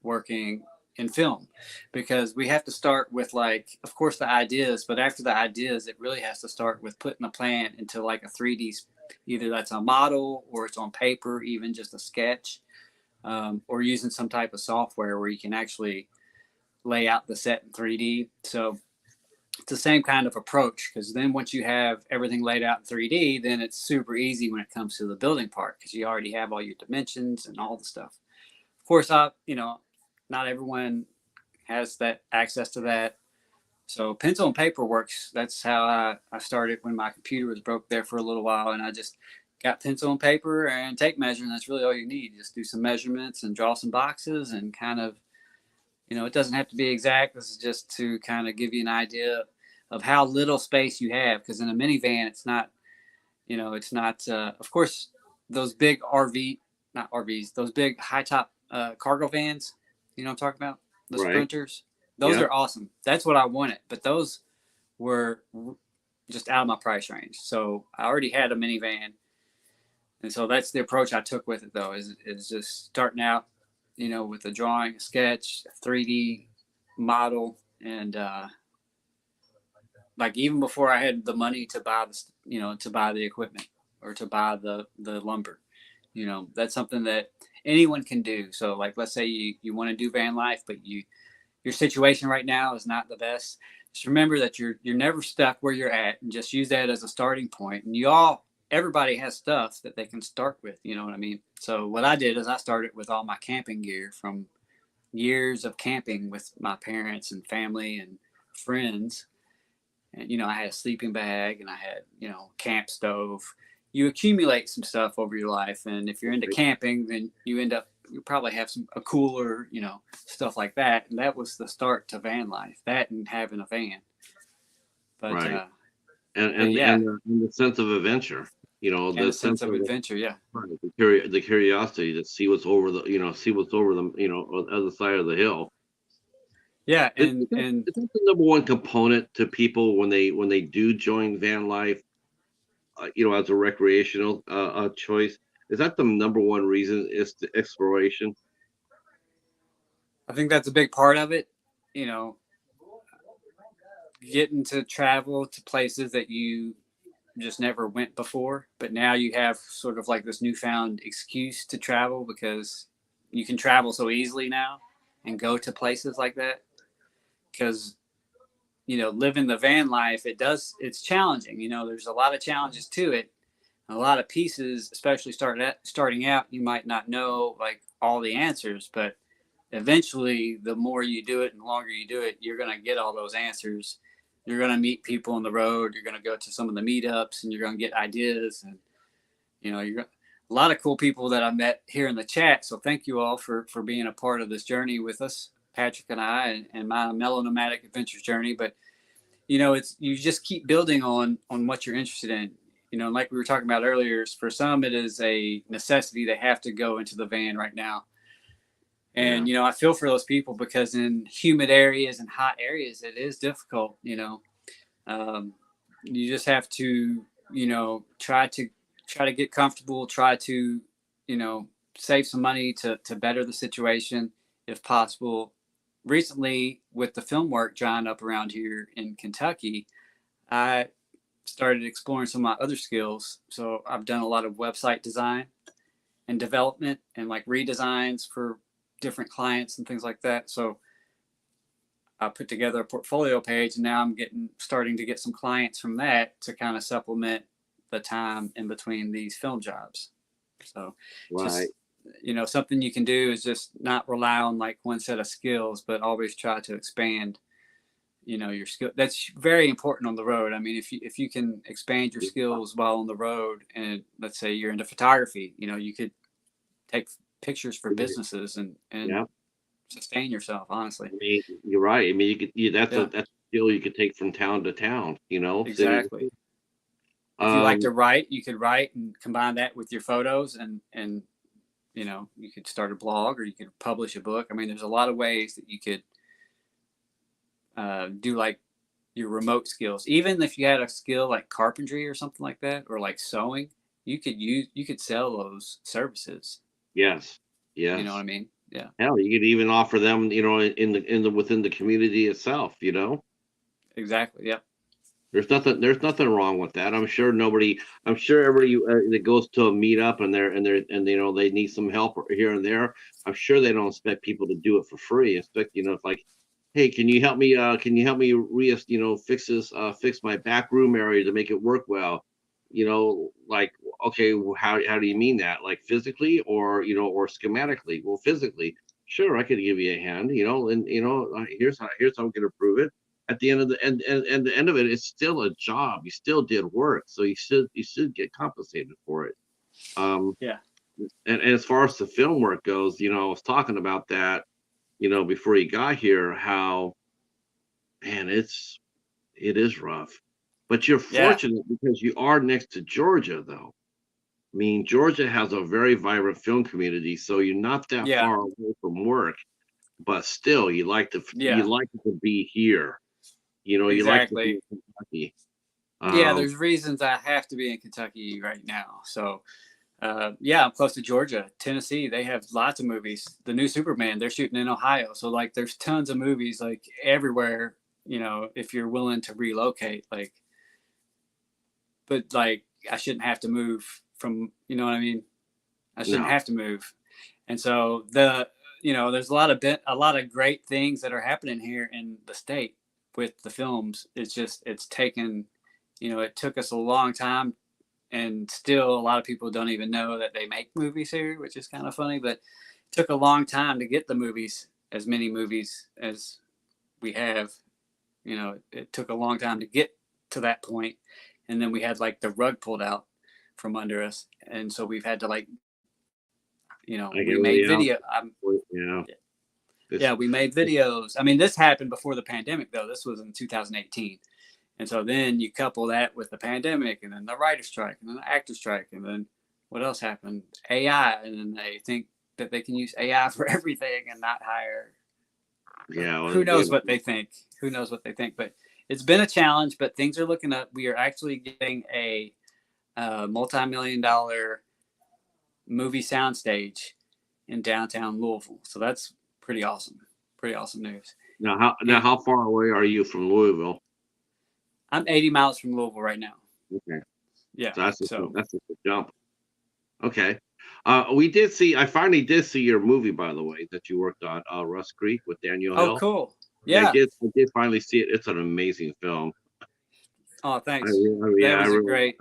working in film, because we have to start with, like, of course, the ideas, but after the ideas, it really has to start with putting a plan into like a 3D, either that's a model or it's on paper, even just a sketch, or using some type of software where you can actually lay out the set in 3D. So it's the same kind of approach, because then once you have everything laid out in 3D, then it's super easy when it comes to the building part, because you already have all your dimensions and all the stuff. Of course, not everyone has that access to that. So pencil and paper works. That's how I started when my computer was broke there for a little while, and I just got pencil and paper and tape measure, and that's really all you need. Just do some measurements and draw some boxes, and kind of, it doesn't have to be exact. This is just to kind of give you an idea of how little space you have, because in a minivan, it's not. Of course, those big not RVs, those big high top cargo vans. You know what I'm talking about? The Right. Sprinters. Those Yeah. are awesome. That's what I wanted. But those were just out of my price range. So I already had a minivan. And so that's the approach I took with it, though, is just starting out, with a drawing, a sketch, a 3D model. And like, even before I had the money to buy to buy the equipment or to buy the lumber, that's something that anyone can do. So like, let's say you want to do van life, but your situation right now is not the best. Just remember that you're never stuck where you're at, and just use that as a starting point. And everybody has stuff that they can start with, you know what I mean? So what I did is I started with all my camping gear from years of camping with my parents and family and friends. And I had a sleeping bag, and I had, camp stove. You accumulate some stuff over your life, and if you're into camping, then you probably have a cooler, stuff like that. And that was the start to van life, that and having a van. But Right. but yeah, And the sense of adventure, and the a sense sense of of adventure. Yeah, right, the curiosity to see what's over the on the other side of the hill. yeah, Is and is that the number one component to people when they do join van life, as a recreational choice? Is that the number one reason is the exploration? I think that's a big part of it. You know, getting to travel to places that you just never went before, but now you have sort of like this newfound excuse to travel, because you can travel so easily now and go to places like that, because living the van life, it's challenging. There's a lot of challenges to it, a lot of pieces, especially starting out. You might not know like all the answers, but eventually the more you do it and the longer you do it, you're going to get all those answers. You're going to meet people on the road, you're going to go to some of the meetups, and you're going to get ideas. And you're a lot of cool people that I met here in the chat. So thank you all for being a part of this journey with us, Patrick and I, and my Mellow Nomadic Adventures journey. But it's, you just keep building on what you're interested in. Like we were talking about earlier, for some it is a necessity. They have to go into the van right now. And I feel for those people, because in humid areas and hot areas it is difficult. You just have to try to get comfortable, try to save some money to better the situation if possible. Recently, with the film work drying up around here in Kentucky, I started exploring some of my other skills. So I've done a lot of website design and development, and like redesigns for different clients and things like that. So I put together a portfolio page, and now I'm starting to get some clients from that to kind of supplement the time in between these film jobs. So just, something you can do is just not rely on like one set of skills, but always try to expand your skill. That's very important on the road. I mean, if you can expand your skills while on the road, and let's say you're into photography, you could take pictures for businesses and sustain yourself, honestly. I mean, you're right. I mean, that's a skill you could take from town to town, Exactly. If you like to write, you could write and combine that with your photos, and you could start a blog, or you could publish a book. I mean, there's a lot of ways that you could do like your remote skills. Even if you had a skill like carpentry or something like that, or like sewing, you could sell those services. Yes. You know what I mean? Yeah. Hell, you could even offer them, within the community itself. Exactly. Yep. There's nothing wrong with that. I'm sure everybody that goes to a meetup and they need some help here and there. I'm sure they don't expect people to do it for free. Expect, it's like, hey, can you help me? Fix my back room area to make it work well? Like, okay, well, how do you mean that? Like physically, or schematically? Well, physically, sure, I could give you a hand. And here's how I'm going to prove it. At the end of the end of it, it's still a job. You still did work, so you should get compensated for it. Yeah. And as far as the film work goes, I was talking about that, before you got here, how, man, it is rough. But you're fortunate because you are next to Georgia, though. I mean, Georgia has a very vibrant film community, so you're not that far away from work. But still, you like to be here. You like to be in Kentucky. There's reasons I have to be in Kentucky right now. So, I'm close to Georgia. Tennessee, they have lots of movies. The new Superman, they're shooting in Ohio. So, like, there's tons of movies, like, everywhere, if you're willing to relocate. Like, but, like, I shouldn't have to move from, you know what I mean? I shouldn't have to move. And so, there's a lot of great things that are happening here in the state with the films. It's taken, it took us a long time, and still a lot of people don't even know that they make movies here, which is kind of funny. But it took a long time to get the movies, as many movies as we have. It took a long time to get to that point, and then we had like the rug pulled out from under us, and so we've had to we made video. We made videos. I mean, this happened before the pandemic, though. This was in 2018. And so then you couple that with the pandemic, and then the writer strike, and then the actor strike, and then what else happened? AI. And then they think that they can use AI for everything and not hire. Who knows what they think? But it's been a challenge, but things are looking up. We are actually getting a multi-million-dollar movie soundstage in downtown Louisville. So that's pretty awesome. Pretty awesome news. Now, how far away are you from Louisville? I'm 80 miles from Louisville right now. Okay. Yeah. So that's just a jump. Okay. We did see. I finally did see your movie, by the way, that you worked on, Rust Creek with Daniel Oh, Hill. cool. Yeah, I Yeah. did. I did finally see it. It's an amazing film. Oh, thanks. That Yeah, I was a really. great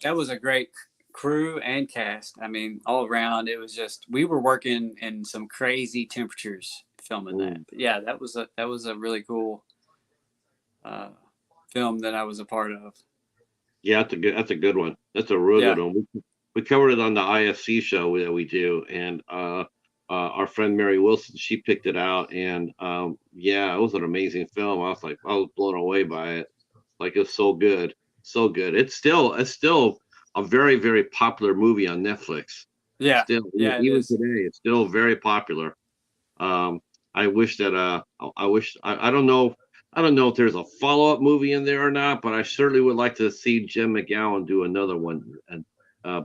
that was a great crew and cast. I mean, all around, it was just we were working in some crazy temperatures filming that. Mm. But yeah, that was a really cool uh, film that I was a part of. Yeah, that's a good one. That's a real good Yeah. one. We covered it on the IFC show that we do, and our friend Mary Wilson, she picked it out, and yeah, it was an amazing film. I was blown away by it. Like it's so good, so good. It's still a very very popular movie on Netflix. Yeah. Still, Yeah, it even is. today, it's still very popular. Um, I wish that I wish I don't know if there's a follow up movie in there or not, but I certainly would like to see Jim McGowan do another one and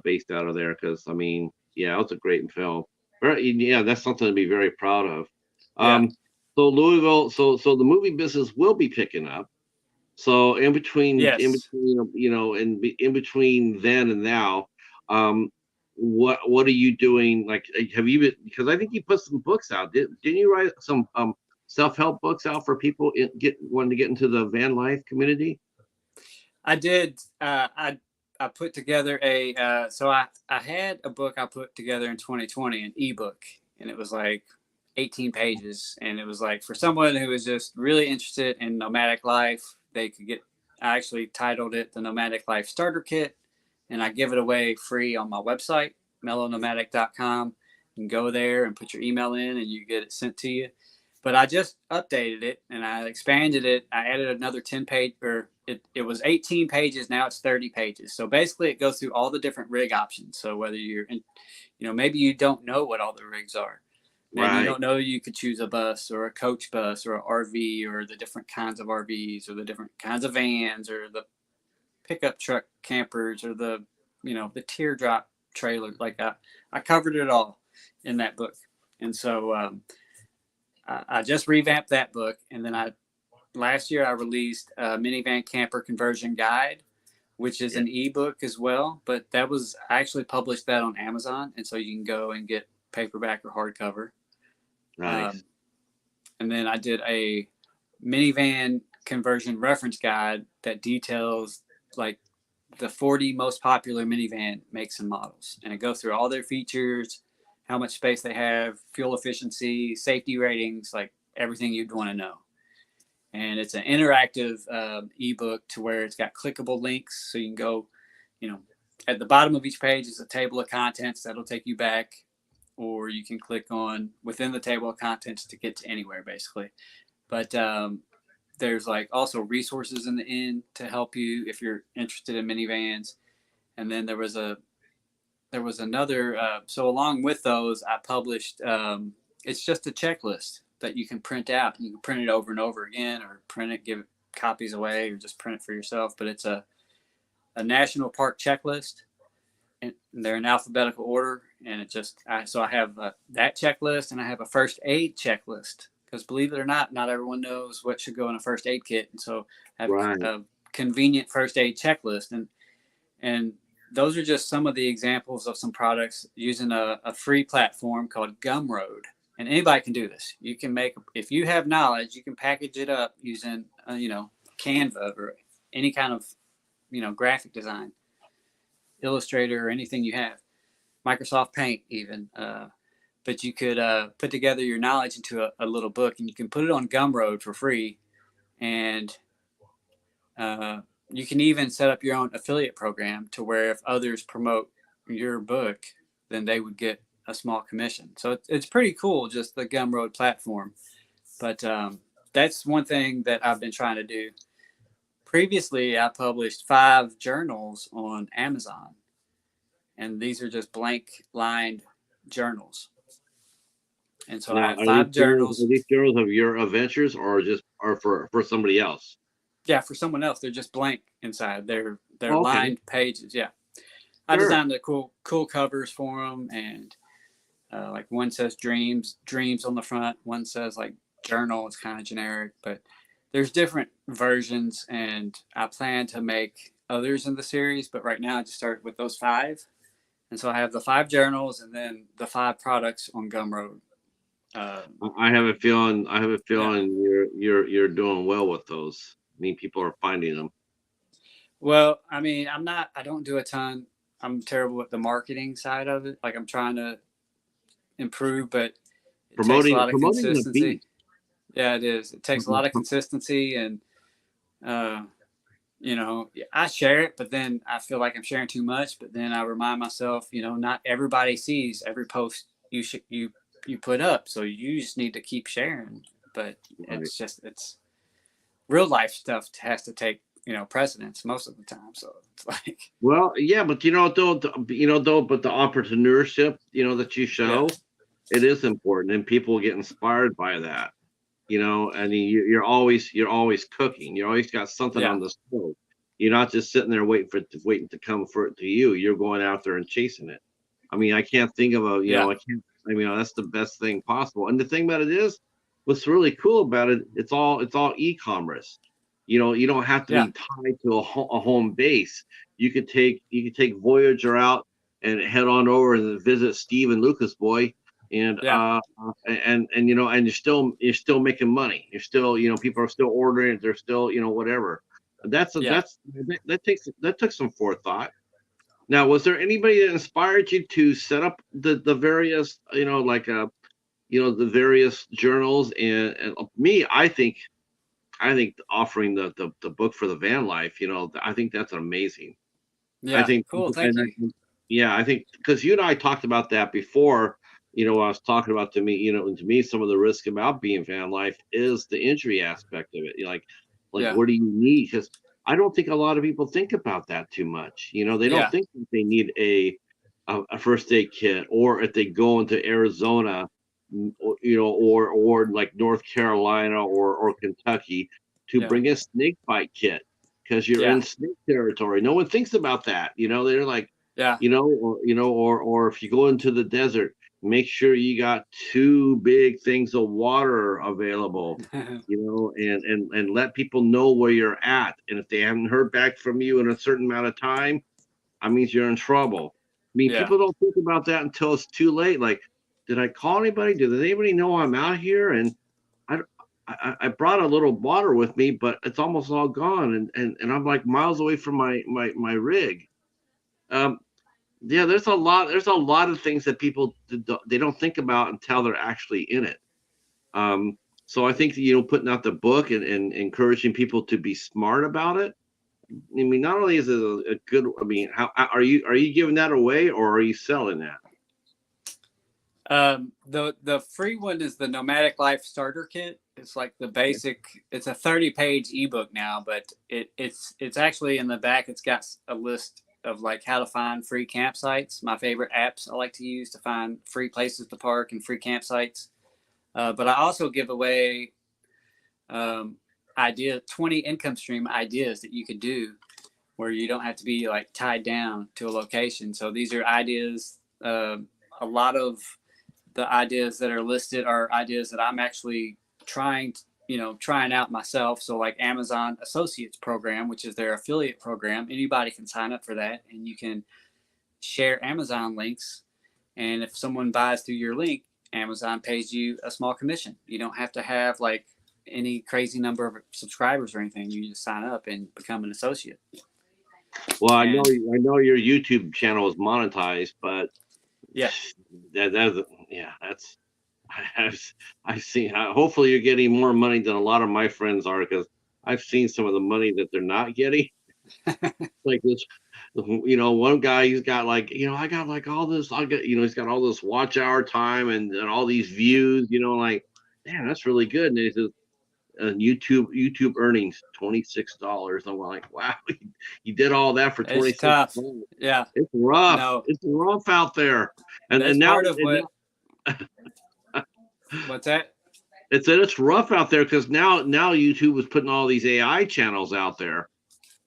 based out of there because I mean, yeah, it was a great film. Very, yeah, that's something to be very proud of. Yeah. Um, so Louisville, so the movie business will be picking up. So in Yes. between, in between then and now, um, what are you doing? Like, have you been? Because I think you put some books out. Didn't you write some self help books out for people wanting to get into the van life community? I did. I put together a I had a book I put together in 2020, an ebook, and it was like 18 pages, and it was like for someone who was just really interested in nomadic life, they could get. I actually titled it the Nomadic Life Starter Kit, and I give it away free on my website, mellownomadic.com. You can go there and put your email in, and you get it sent to you. But I just updated it and I expanded it. I added another 10 page, or it was 18 pages. Now it's 30 pages. So basically, it goes through all the different rig options. So whether you're in, maybe you don't know what all the rigs are. Maybe you Right, don't know you could choose a bus or a coach bus or an RV or the different kinds of RVs or the different kinds of vans or the pickup truck campers or the teardrop trailer. Like I covered it all in that book. And so I just revamped that book, and then I last year I released a minivan camper conversion guide, which is yeah, an ebook as well. But that was I actually published that on Amazon, and so you can go and get paperback or hardcover. Um, nice. and then I did a minivan conversion reference guide that details like the 40 most popular minivan makes and models, and it goes through all their features, how much space they have, fuel efficiency, safety ratings, like everything you'd want to know. And it's an interactive ebook to where it's got clickable links, so you can go, you know, at the bottom of each page is a table of contents that'll take you back, or you can click on within the table of contents to get to anywhere basically. But there's like also resources in the end to help you if you're interested in minivans. And then there was another. So along with those, I published. It's just a checklist that you can print out. You can print it over and over again, or print it, give copies away, or just print it for yourself. But it's a national park checklist, and they're in alphabetical order. And it just so I have that checklist, and I have a first aid checklist because believe it or not, not everyone knows what should go in a first aid kit, and so I have Right. a convenient first aid checklist, and those are just some of the examples of some products using a free platform called Gumroad. And anybody can do this. You can make, if you have knowledge, you can package it up using, Canva or any kind of, graphic design, Illustrator or anything you have, Microsoft Paint even. But you could put together your knowledge into a little book, and you can put it on Gumroad for free. And uh, you can even set up your own affiliate program to where if others promote your book, then they would get a small commission. So it's pretty cool, just the Gumroad platform. But that's one thing that I've been trying to do. Previously, I published 5 journals on Amazon, and these are just blank lined journals. And so I Now, have 5 journals. are these journals of your adventures or just are for somebody else? Yeah, for someone else, they're just blank inside. They're Oh, okay, lined pages. Yeah, I sure. designed the cool covers for them, and like one says dreams on the front, one says like journal. It's kind of generic, but there's different versions, and I plan to make others in the series. But right now, I just started with those 5, And so I have the 5 journals and then the 5 products on Gumroad. I have a feeling. I have a Yeah. feeling you're doing well with those. I mean, people are finding them. Well, I mean, I don't do a ton. I'm terrible at the marketing side of it. Like I'm trying to improve, but it takes a lot of Promoting the consistency. beat. Yeah, it is. It takes a lot of consistency and, uh, I share it, but then I feel like I'm sharing too much. But then I remind myself, not everybody sees every post you put up, so you just need to keep sharing. But Right. it's real life stuff has to take precedence most of the time. So it's like Well, yeah, but but the entrepreneurship, that you yeah, show, it is important, and people get inspired by that. And you're always cooking. You always got something yeah, on the stove. You're not just sitting there waiting to come for it to you. You're going out there and chasing it. I mean, I can't think of yeah, I can't. I mean, that's the best thing possible. And the thing about it is, what's really cool about it, it's all e-commerce. You don't have to yeah, be tied to a home base. You could take Voyager out and head on over and visit Steve and Lucas Boy, and yeah, and you're still making money. You're still, people are still ordering it. They're still, whatever. yeah. That took some forethought. Now, was there anybody that inspired you to set up the various, the various journals? And me, I think offering the book for the van life, I think that's amazing. I Yeah, think, cool. Thank and you. yeah, I think because you and I talked about that before. I was talking about, to me, some of the risk about being van life is the injury aspect of it. Like Yeah, what do you need? Because I don't think a lot of people think about that too much. They don't yeah, think that they need a first aid kit, or if they go into Arizona, or like North Carolina or Kentucky, to yeah, bring a snake bite kit because you're yeah, in snake territory. No one thinks about that. They're like, yeah, or if you go into the desert, make sure you got two big things of water available. And let people know where you're at. And if they haven't heard back from you in a certain amount of time, I means you're in trouble. I mean, yeah, people don't think about that until it's too late. Like, did I call anybody? Did anybody know I'm out here? And I, I brought a little water with me, but it's almost all gone, and I'm like miles away from my rig. Um, yeah, there's a lot of things that people they don't think about until they're actually in it. Um, so I think that, putting out the book and encouraging people to be smart about it. I mean, not only is it a good, I mean, how are you giving that away, or are you selling that? the free one is the Nomadic Life Starter Kit. It's like the basic. It's a 30-page ebook now, but it's actually in the back. It's got a list of like how to find free campsites. My favorite apps I like to use to find free places to park and free campsites. But I also give away um, 20 income stream ideas that you could do where you don't have to be like tied down to a location. So these are ideas. A lot of the ideas that are listed are ideas that I'm actually trying out myself. So like Amazon Associates program, which is their affiliate program, anybody can sign up for that, and you can share Amazon links. And if someone buys through your link, Amazon pays you a small commission. You don't have to have like any crazy number of subscribers or anything. You just sign up and become an associate. Well, And I know your YouTube channel is monetized, but yeah, yeah, that's I've I've seen. Hopefully, you're getting more money than a lot of my friends are, because I've seen some of the money that they're not getting. Like this, one guy, he's got like, I got like all this. I got, he's got all this watch hour time and all these views. Like, man, that's really good. And he says, YouTube earnings $26. I'm like, wow, you did all that for it's 26 tough. dollars. Yeah, It's rough. no, It's rough out there. And that's and now part of and what. now What's that? it's rough out there, because now YouTube is putting all these AI channels out there.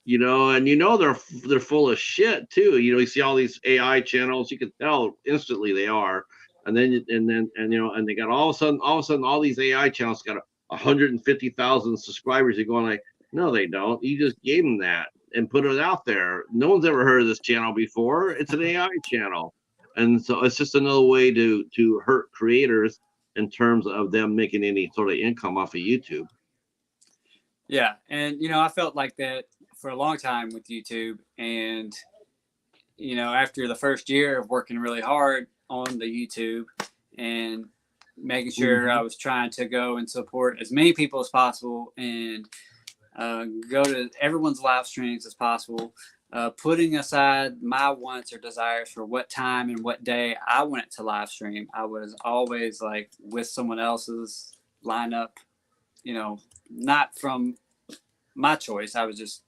And they're full of shit too. You see all these AI channels, you can tell instantly they are. And they got all of a sudden all these AI channels got 150,000 subscribers. You're going like, no, they don't. You just gave them that and put it out there. No one's ever heard of this channel before. It's an AI channel. and so it's just another way to hurt creators in terms of them making any sort of income off of YouTube. Yeah, and I felt like that for a long time with YouTube, and after the first year of working really hard on the YouTube and making sure I was trying to go and support as many people as possible and go to everyone's live streams as possible, putting aside my wants or desires for what time and what day I went to live stream. I was always like with someone else's lineup, not from my choice. I was just,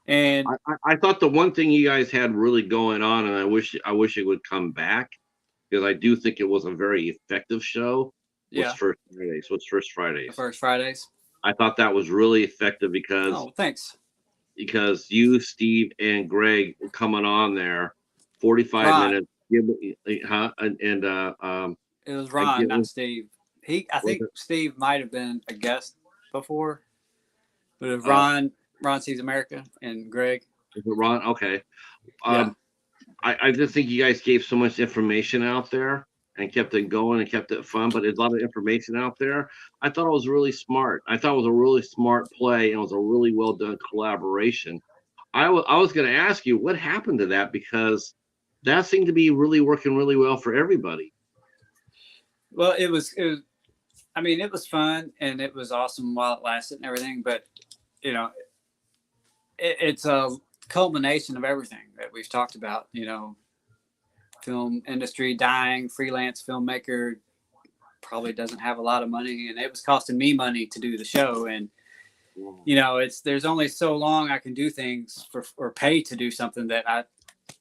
and I thought the one thing you guys had really going on, and I wish it would come back, because I do think it was a very effective show. Was First Fridays. What's First Fridays? First Fridays. I thought that was really effective because thanks. Because you, Steve, and Greg were coming on there, 45 minutes. It was Ron, not Steve. I think Steve might have been a guest before, but it was Ron Sees America and Greg. Is it Ron? Okay. I just think you guys gave so much information out there and kept it going and kept it fun, but there's a lot of information out there. I thought it was really smart. I thought it was a really smart play, and it was a really well done collaboration. I was going to ask you what happened to that, because that seemed to be really working really well for everybody. Well, it was fun and it was awesome while it lasted and everything, but it's a culmination of everything that we've talked about. Film industry dying, freelance filmmaker probably doesn't have a lot of money, and it was costing me money to do the show. And there's only so long I can do things for or pay to do something that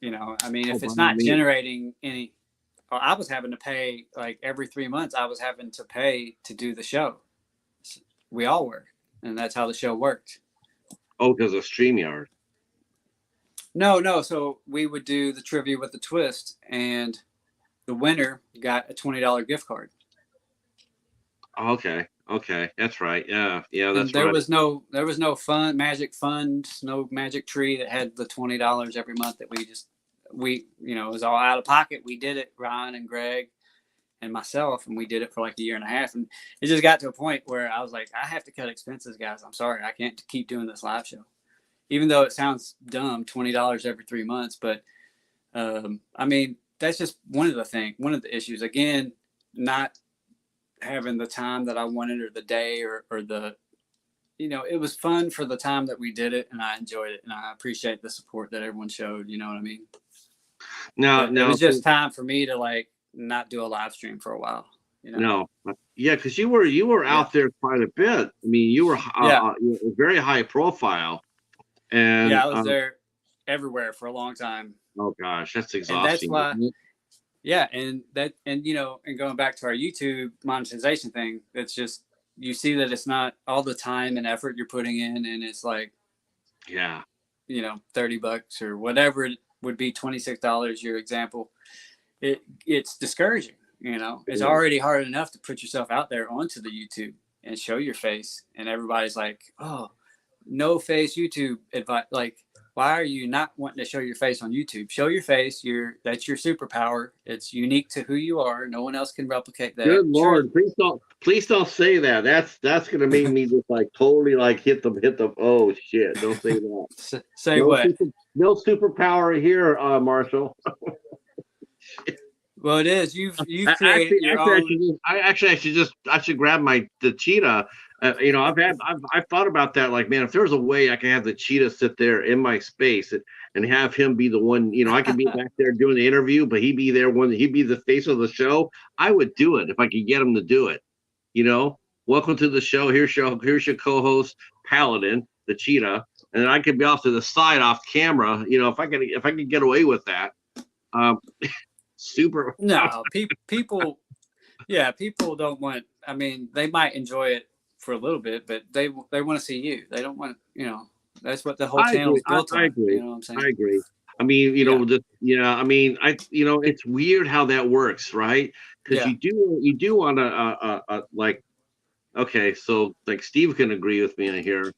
if it's not generating any. I was having to pay like every 3 months. I was having to pay to do the show. We all were, and that's how the show worked. Oh, because of StreamYard. No. So we would do the trivia with the twist, and the winner got a $20 gift card. Okay, that's right. Yeah, that's and there was no magic fund, no magic tree that had the $20 every month that it was all out of pocket. We did it, Ron and Greg and myself, and we did it for like a year and a half, and it just got to a point where I was like, I have to cut expenses, guys. I'm sorry, I can't keep doing this live show. Even though it sounds dumb, $20 every 3 months, but that's just one of the issues. Again, not having the time that I wanted, or the day, or the, it was fun for the time that we did it, and I enjoyed it, and I appreciate the support that everyone showed. You know what I mean? No, it was just time for me to like not do a live stream for a while. No, yeah, because you were out there quite a bit. I mean, you were very high profile. And I was there everywhere for a long time. Oh gosh, that's exhausting. And that's why, and going back to our YouTube monetization thing, it's just, you see that it's not all the time and effort you're putting in, and it's like, $30 or whatever it would be, $26, your example. It's discouraging. It's already hard enough to put yourself out there onto the YouTube and show your face, and everybody's like, oh, no face YouTube advice. Like, why are you not wanting to show your face on YouTube? Show your face. That's your superpower. It's unique to who you are. No one else can replicate that. Good Lord, please don't say that. That's gonna make me just like totally like hit the. Oh shit! Don't say that. Say what? No superpower here, Marshall. Well, it is. You've created your own. I should grab the Cheetah. I've thought about that. Like, man, if there was a way I could have the Cheetah sit there in my space and have him be the one, I could be back there doing the interview, but he'd be there when he'd be the face of the show. I would do it if I could get him to do it. Welcome to the show. Here's your co-host, Paladin, the Cheetah, and then I could be off to the side, off camera. If I could get away with that. Super. No, people don't want. I mean, they might enjoy it for a little bit, but they want to see you. They don't want, that's what the whole channel is built on. I agree. You know what I'm saying? I agree. I mean, it's weird how that works, right? Because you do want to like, okay, so like Steve can agree with me here.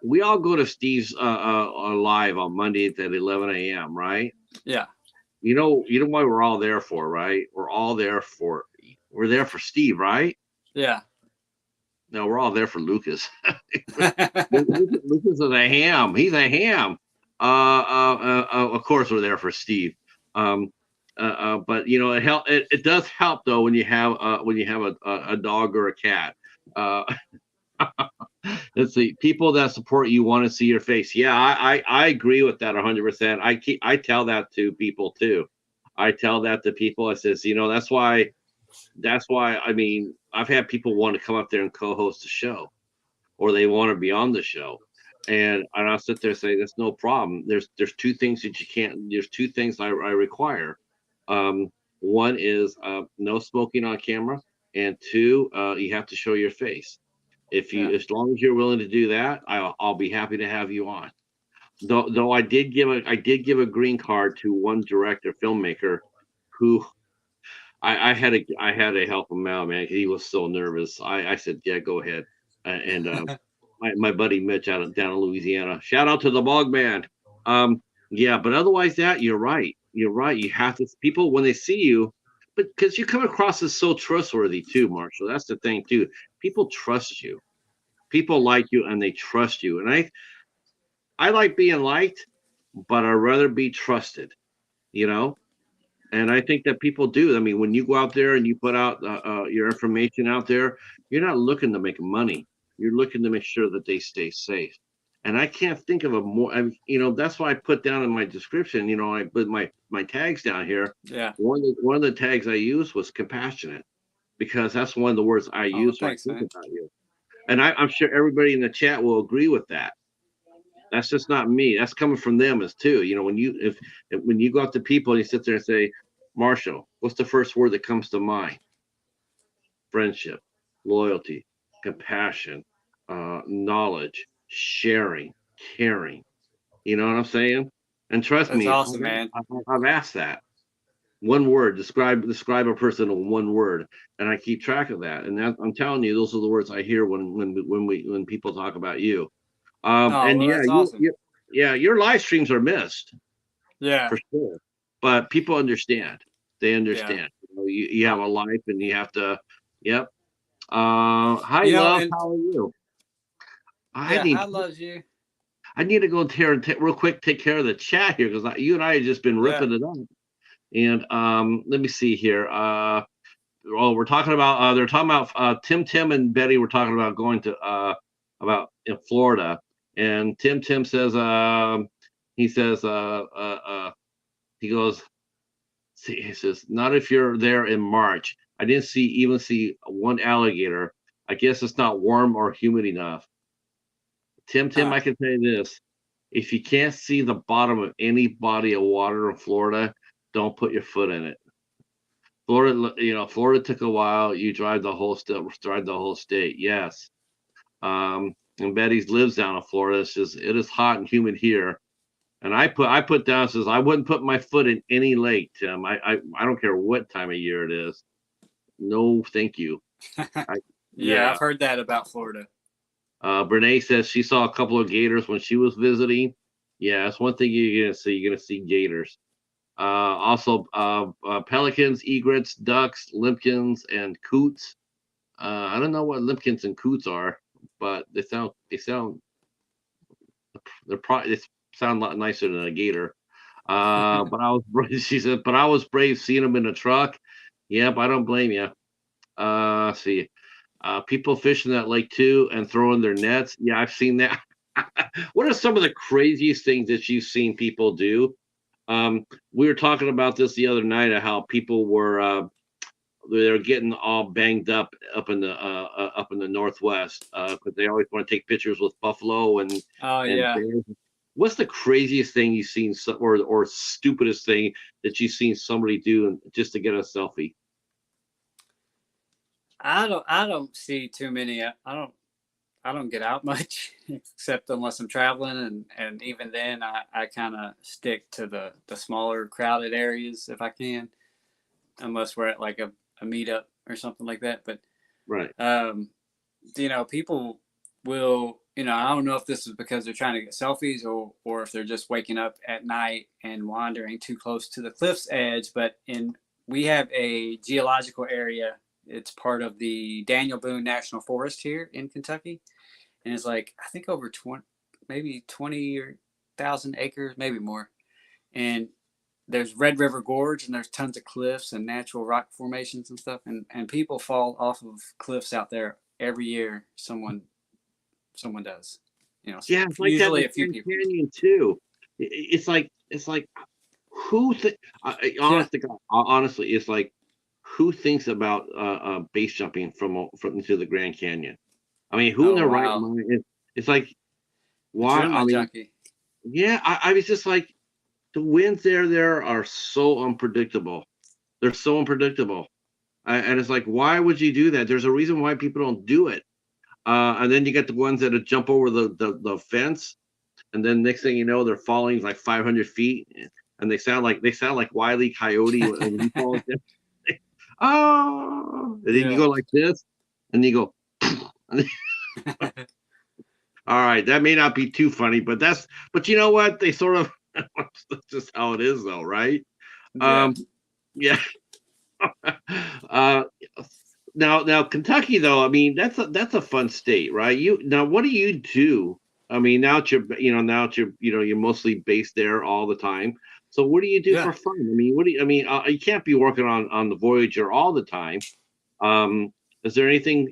We all go to Steve's live on Monday at 11 a.m., right? Yeah. You know what we're all there for, right? We're there for Steve, right? Yeah. No, we're all there for Lucas. Lucas is a ham. He's a ham. Of course, we're there for Steve. Um, but you know, it does help though when you have a dog or a cat. Uh, let's see, people that support you want to see your face. Yeah, I agree with that 100%. I tell that to people too. I tell that to people. I says, you know, that's why. I mean, I've had people want to come up there and co-host the show or they want to be on the show. And I'll sit there and say, that's no problem. There's two things that you can't. There's two things I require. Um, One is no smoking on camera, and two, you have to show your face. Yeah. As long as you're willing to do that, I'll be happy to have you on. Though I did give a green card to one director filmmaker who I had to help him out, man. 'Cause he was so nervous. I said, yeah, go ahead. And my buddy Mitch down in Louisiana. Shout out to the Bog Man. Yeah, but otherwise that you're right. You're right. You have to people when they see you, but because you come across as so trustworthy too, Marshall. That's the thing too. People trust you. People like you and they trust you. And I like being liked, but I'd rather be trusted. You know, and I think that people do. I mean, when you go out there and you put out your information out there, you're not looking to make money. You're looking to make sure that they stay safe. And I can't think of a more, you know, that's why I put down in my description, you know, I put my tags down here. Yeah. One of the tags I used was compassionate because that's one of the words I Oh, use when I thanks, think man. about you. And I'm sure everybody in the chat will agree with that. That's just not me. That's coming from them as too. You know, if when you go up to people and you sit there and say, Marshall, what's the first word that comes to mind? Friendship, loyalty, compassion, knowledge, sharing, caring. You know what I'm saying? And trust That's me, awesome, man. I've asked that one word. Describe a person in one word, and I keep track of that. And I'm telling you, those are the words I hear when people talk about you. Oh, And well, yeah, that's awesome. yeah, your live streams are missed Yeah. for sure, but people understand. They Yeah. understand. You have Uh, a life, and you have to. Yep. Hi, you know, love. and How are you? I yeah, I need. love you. I need to go here and real quick take care of the chat here because you and I have just been Yeah. ripping it up. And let me see here. Well, we're talking about. They're talking about Tim and Betty. We're talking about going to about in Florida. And Tim says. He says. He goes. See, he says, not if you're there in March. I didn't even see one alligator. I guess it's not warm or humid enough. Tim, Huh. I can tell you this. If you can't see the bottom of any body of water in Florida, don't put your foot in it. Florida, you know, Florida took a while. You drive the whole state. Yes. And Betty's lives down in Florida. It says it is hot and humid here. And I put down says I wouldn't put my foot in any lake, Tim. I don't care what time of year it is. No, thank you. I, Yeah, yeah. I've heard that about Florida. Brene says she saw a couple of gators when she was visiting. Yeah, that's one thing you're gonna see. You're gonna see gators. Also, pelicans, egrets, ducks, limpkins, and coots. I don't know what limpkins and coots are, but they sound a lot nicer than a gator. But I was she said, but I was brave seeing them in the truck. Yep, I don't blame you. See, people fishing that lake too and throwing their nets. Yeah, I've seen that. What are some of the craziest things that you've seen people do? We were talking about this the other night of how people were they're getting all banged up in the Northwest because they always want to take pictures with buffalo Oh and yeah. bears. What's the craziest thing you've seen, or stupidest thing that you've seen somebody do just to get a selfie? I don't see too many. I don't get out much except unless I'm traveling, and even then I kind of stick to the smaller crowded areas if I can, unless we're at like a meetup or something like that. But Right. people will I don't know if this is because they're trying to get selfies or if they're just waking up at night and wandering too close to the cliff's edge. But we have a geological area. It's part of the Daniel Boone National Forest here in Kentucky, and it's like I think over 20, maybe 20,000 acres, maybe more. And there's Red River Gorge, and there's tons of cliffs and natural rock formations and stuff. And people fall off of cliffs out there every year. Someone does. Yeah, it's like that in Usually the a few Grand people. Canyon too. It's like who th Yeah. honest to God, honestly, it's like who thinks about base jumping from into the Grand Canyon? I mean, who in Oh their right wow. mind? It's like why? I Adrenaline mean, junkie. yeah, I was just like the winds there are so unpredictable. They're so unpredictable, and it's like why would you do that? There's a reason why people don't do it. And then you get the ones that jump over the fence, and then next thing you know, they're falling like 500 feet, and they sound like Wile E. Coyote when he falls down. Oh, and then you Yeah. go like this, and you go. All right, that may not be too funny, but you know what? They sort of that's just how it is, though, right? Yeah. Um, yeah. uh, now Kentucky, though, I mean, that's a fun state, right? What do you do? I mean, now that you're mostly based there all the time. So what do you do Yeah. for fun? I mean, you can't be working on the Voyager all the time. Um, is there anything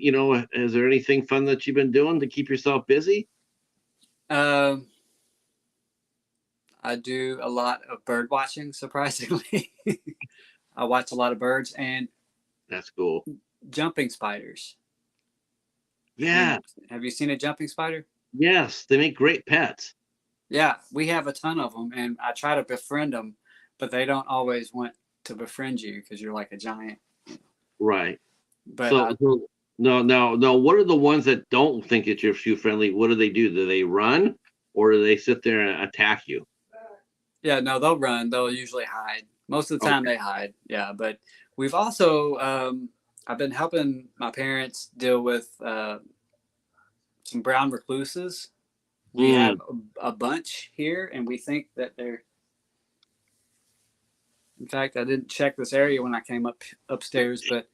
fun that you've been doing to keep yourself busy? Um, I do a lot of bird watching. Surprisingly, I watch a lot of birds and That's cool. jumping spiders. Have you Yeah, have you seen a jumping spider? yes, they make great pets. Yeah, we have a ton of them, and I try to befriend them, but they don't always want to befriend you because you're like a giant. Right. But So no, no, no. What are the ones that don't think that you're shoe friendly? What do they do? Do they run, or do they sit there and attack you? yeah, no, they'll run. They'll usually hide. Most of the time, Okay. they hide. Yeah, but we've also I've been helping my parents deal with some brown recluses. We have Mm, a bunch here, and we think that they're. In fact, I didn't check this area when I came upstairs, but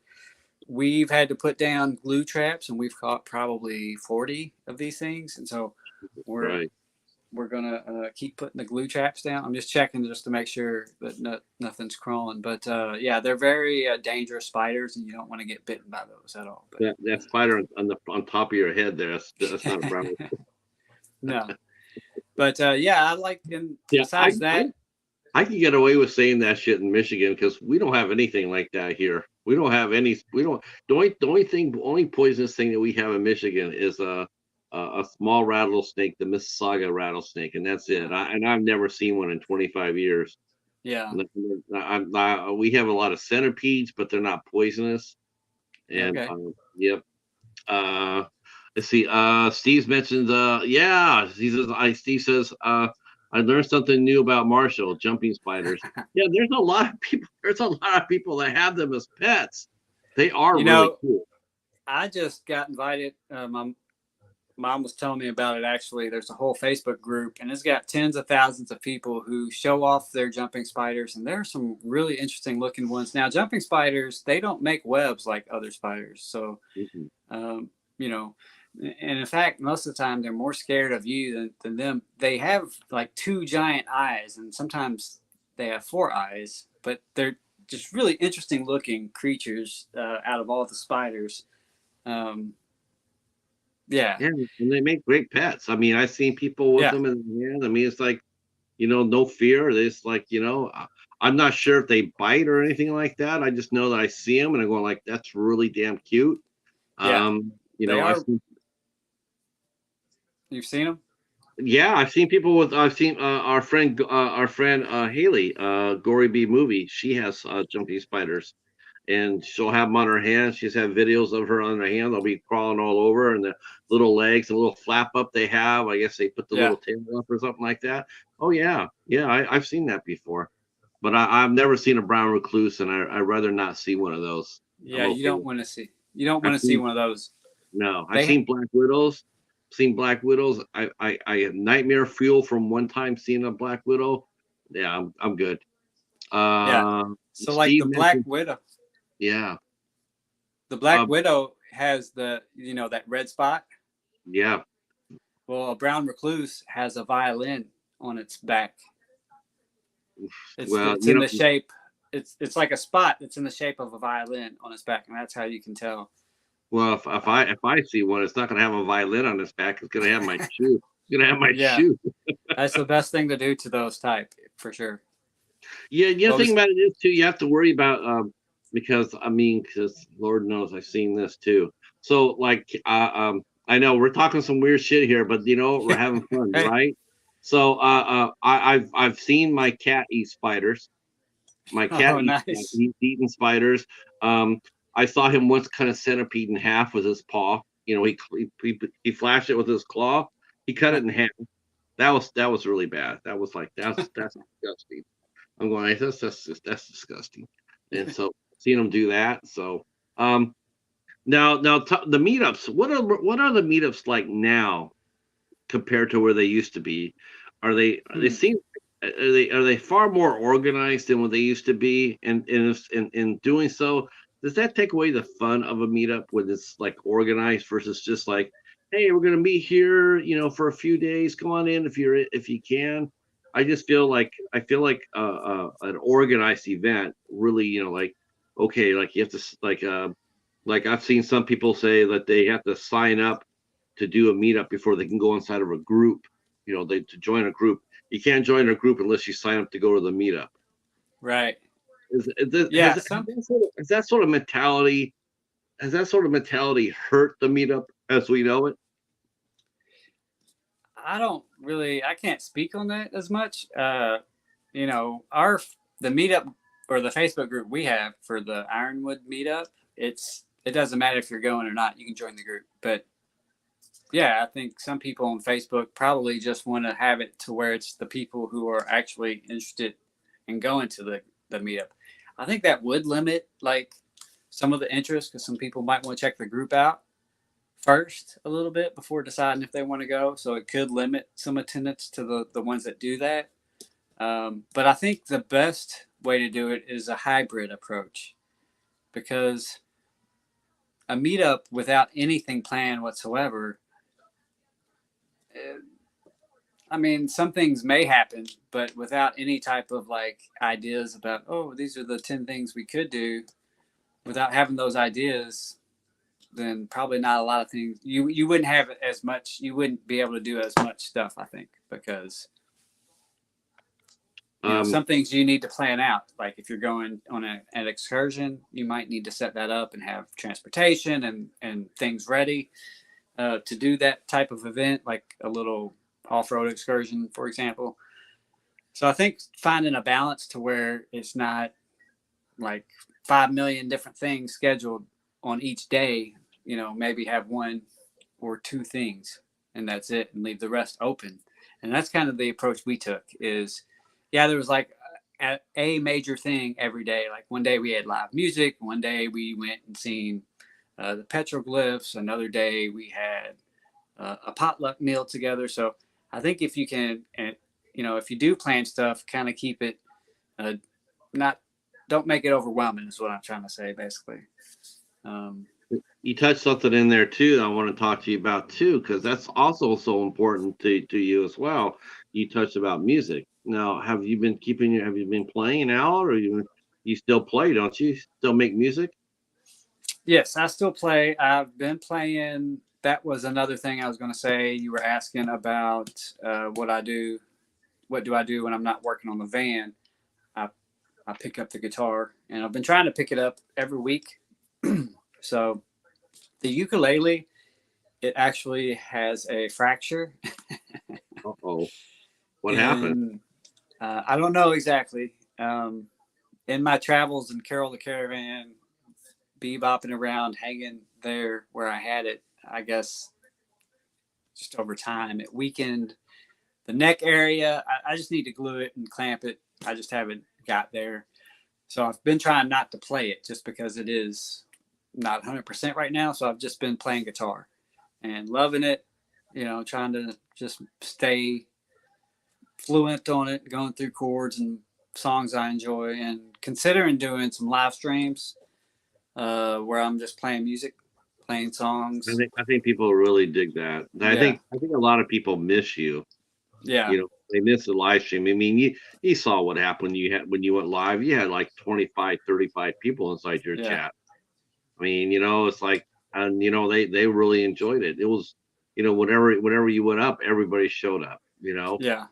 we've had to put down glue traps, and we've caught probably 40 of these things, and so we're right. we're gonna keep putting the glue traps down. I'm just checking just to make sure that nothing's crawling. But yeah, they're very dangerous spiders, and you don't want to get bitten by those at all. That spider on top of your head there. That's not a brown. But no, but yeah, I like. And Yeah, besides that, I can get away with saying that shit in Michigan because we don't have anything like that here. We don't have any. We don't. The only poisonous thing that we have in Michigan is a small rattlesnake, the Mississauga rattlesnake, and that's it. I've never seen one in 25 years. yeah, We have a lot of centipedes, but they're not poisonous. And okay. yep. Uh, let's see. Steve's mentioned. Yeah, Steve says. I learned something new about Marshall jumping spiders. Yeah, there's a lot of people. There's a lot of people that have them as pets. They are You really know, cool. I just got invited. My mom was telling me about it. Actually, there's a whole Facebook group, and it's got tens of thousands of people who show off their jumping spiders, and there are some really interesting looking ones. Now, jumping spiders, they don't make webs like other spiders, so Mhm. um, you know. And in fact, most of the time, they're more scared of you than them. They have like two giant eyes, and sometimes they have four eyes, but they're just really interesting looking creatures out of all the spiders. Um, yeah, Yeah, and they make great pets. I mean, I've seen people with yeah. them in the hand. I mean, it's like no fear. It's like I'm not sure if they bite or anything like that. I just know that I see them and I'm going like, that's really damn cute. Yeah, they I've are. seen. You've seen them? Yeah, I've seen our friend Haley, Gory Bee movie. She has jumpy spiders, and she'll have them on her hands. She's had videos of her on her hand. They'll be crawling all over, and the little legs, the little flap up they have. I guess they put the Yeah, little tail up or something like that. Oh yeah, yeah, I've seen that before, but I've never seen a brown recluse, and I'd rather not see one of those. I'm yeah. You okay don't with. want to see. You don't want I've to see seen one of those. no, I've They, seen black widows. seen Black Widows. I had nightmare fuel from one time seeing a Black Widow. Yeah, I'm good. Yeah. Uh, So like Steve mentioned, yeah, The Black uh, Widow has that red spot. yeah. Well, a brown recluse has a violin on its back. It's Well, it's in the shape. It's like a spot that's in the shape of a violin on its back, and that's how you can tell. well, if I see one, it's not gonna have a violin on its back. It's gonna have my shoe. It's gonna have my Yeah, shoe. that's the best thing to do to those type for sure. Yeah, the other What thing was about it is too, you have to worry about because I mean, because Lord knows I've seen this too. So like I know we're talking some weird shit here, but we're having fun, hey? right? So I've seen my cat eat spiders. My cat Oh, nice. he's eaten spiders. Um, I saw him once cut a centipede in half with his paw. He flashed it with his claw. He cut it in half. That was really bad. That was like that's disgusting. I'm going, that's disgusting. And so seeing them do that. So um the meetups. What are the meetups like now compared to where they used to be? Are they Hmm. seem are they far more organized than what they used to be? And in doing so, does that take away the fun of a meetup when it's like organized versus just like, hey, we're gonna meet here, for a few days. Come on in if you can. I feel like an organized event really, like, okay, like you have to like I've seen some people say that they have to sign up to do a meetup before they can go inside of a group. To join a group, you can't join a group unless you sign up to go to the meetup. Right. Has Yeah. that sort of mentality hurt the meetup as we know it? I can't speak on that as much. Our the meetup or the Facebook group we have for the Ironwood meetup, it doesn't matter if you're going or not. You can join the group. But yeah, I think some people on Facebook probably just want to have it to where it's the people who are actually interested in going to the meetup. I think that would limit like some of the interest because some people might want to check the group out first a little bit before deciding if they want to go. So it could limit some attendance to the ones that do that. But I think the best way to do it is a hybrid approach because a meetup without anything planned whatsoever, eh, I mean, some things may happen, but without any type of like ideas about, oh, these are the 10 things we could do, without having those ideas, then probably not a lot of things. You wouldn't have as much, you wouldn't be able to do as much stuff, I think, because Um, some things you need to plan out. Like if you're going on an excursion, you might need to set that up and have transportation and things ready to do that type of event, like a little off-road excursion, for example. So I think finding a balance to where it's not like 5 million different things scheduled on each day. Maybe have one or two things, and that's it, and leave the rest open. And that's kind of the approach we took. Is yeah, there was like a major thing every day. Like one day we had live music, one day we went and seen the petroglyphs, another day we had a potluck meal together. So I think if you can, if you do plan stuff, kind of keep it uh, not, don't make it overwhelming. Is what I'm trying to say, basically. Um, you touched something in there too that I want to talk to you about too, because that's also so important to you as well. You touched about music. Now, have you been playing out, or you still play, don't you? Still make music? yes, I still play. I've been playing. That was another thing I was going to say. You were asking about what I do. What do I do when I'm not working on the van? I I pick up the guitar, and I've been trying to pick it up every week. So the ukulele, it actually has a fracture, Uh-oh. What happened? and I don't know exactly. In my travels in Carol the Caravan, bebopping around, hanging there where I had it, I guess just over time, it weakened the neck area. I just need to glue it and clamp it. I just haven't got there. So I've been trying not to play it just because it is not 100% right now. So I've just been playing guitar and loving it. trying to just stay fluent on it, going through chords and songs I enjoy, and considering doing some live streams where I'm just playing music, playing songs. I think people really dig that. Yeah, I think a lot of people miss you. yeah, They miss the live stream. I mean, you saw what happened when you went live. You had like 25, 35 people inside your yeah, chat. I mean, it's like, and they really enjoyed it. It was, whenever you went up, everybody showed up. yeah,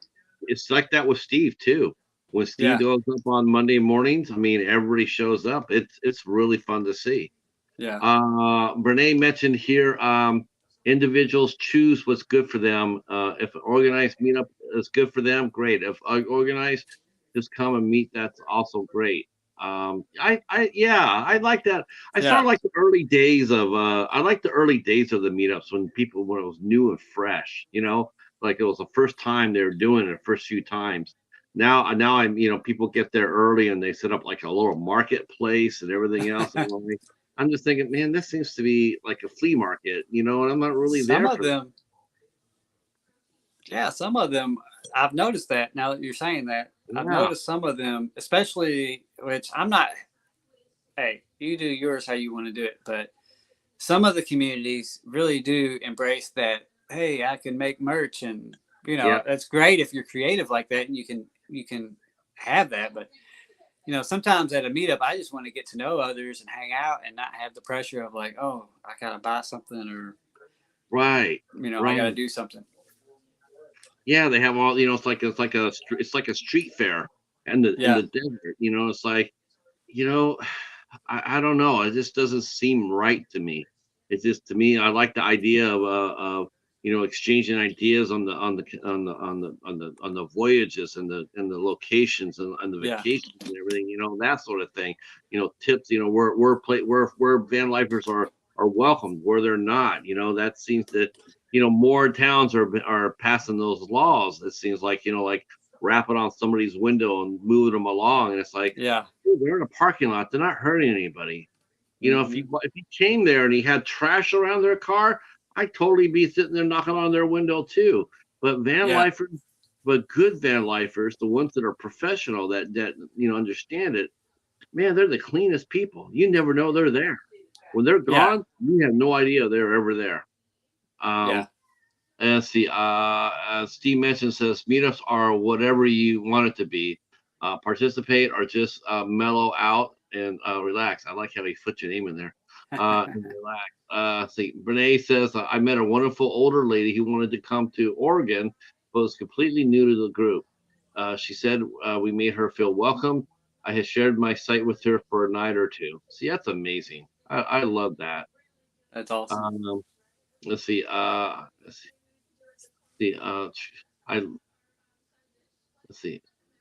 It's like that with Steve too. When Steve yeah, goes up on Monday mornings, I mean, everybody shows up. It's really fun to see. yeah, Brene mentioned here, individuals choose what's good for them. If an organized meetup is good for them, great. If organized, just come and meet. That's also great. Yeah, I like that. I sort yeah, of like the early days of, I like the early days of the meetups when it was new and fresh, like it was the first time they were doing it, the first few times. Now people get there early and they set up like a little marketplace and everything else. And I'm just thinking, man, this seems to be like a flea market, and I'm not really some there of for that. them. Yeah, some of them. I've noticed that now that you're saying that. I've Yeah, noticed some of them, especially which I'm not. Hey, you do yours how you want to do it, but some of the communities really do embrace that. Hey, I can make merch, and yeah, that's great if you're creative like that, and you can have that. But sometimes at a meetup, I just want to get to know others and hang out, and not have the pressure of like, oh, I gotta buy something, or right, I gotta right. do something. Yeah, they have all, it's like a street fair in Yeah, the desert. It's like, you know, I don't know. It just doesn't seem right to me. It's just to me, I like the idea of exchanging ideas on the voyages and the locations and the yeah, vacations and everything. That sort of thing. Tips. Where van lifers are welcomed, where they're not. That seems that more towns are passing those laws. It seems like like rapping on somebody's window and moving them along, and it's like, yeah. dude, they're in a parking lot. They're not hurting anybody. If Hmm. you came there and he had trash around their car, I'd totally be sitting there knocking on their window too. But Yeah, good van lifers, the ones that are professional, that understand it, man, they're the cleanest people. You never know they're there. When they're yeah, gone, you have no idea they're ever there. yeah. Um, and let's see. As Steve mentioned, says meetups are whatever you want it to be. Participate or just mellow out and relax. I like how he put your name in there. And relax. See, Renee says I met a wonderful older lady who wanted to come to Oregon, but was completely new to the group. She said we made her feel welcome. I had shared my site with her for a night or two. See, that's amazing. I love that. That's awesome. Um, let's see. I let's see.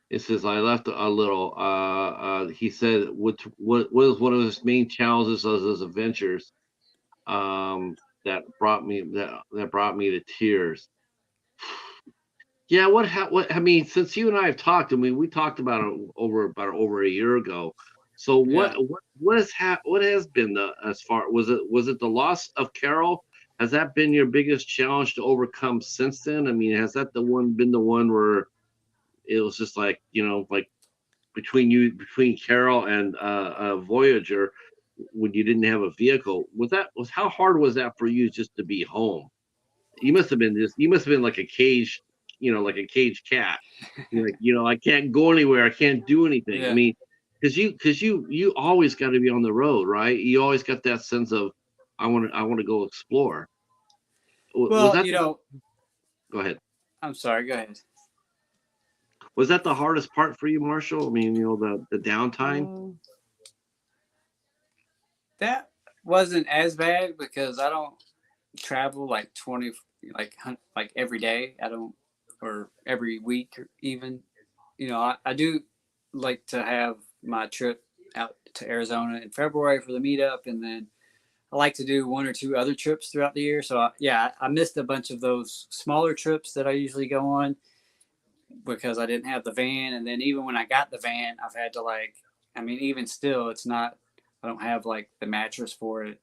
It says I left a little. He said what was one of his main challenges of his adventures. That brought me to tears. Yeah, what I mean, since you and I have talked, I mean, we talked about it over a year ago. So Yeah. what has been the as far was it the loss of Carol? Has that been your biggest challenge to overcome since then? I mean, has that been the one where it was just like like between Carol and Voyager when you didn't have a vehicle? Was how hard was that for you just to be home? You must have been like a cage, like a caged cat. You're like, I can't go anywhere, I can't do anything. I Yeah. mean, because you always got to be on the road, right? You always got that sense of I want to go explore. Was Well, that go ahead? I'm sorry. Go ahead. Was that the hardest part for you, Marshall? I mean, the downtime. Um, that wasn't as bad because I don't travel like 20, like every day. I don't, or every week, or even. I do like to have my trip out to Arizona in February for the meetup, and then I like to do one or two other trips throughout the year. So yeah, I missed a bunch of those smaller trips that I usually go on because I didn't have the van. And then even when I got the van, I've had to I mean, even still, it's not, I don't have like the mattress for it.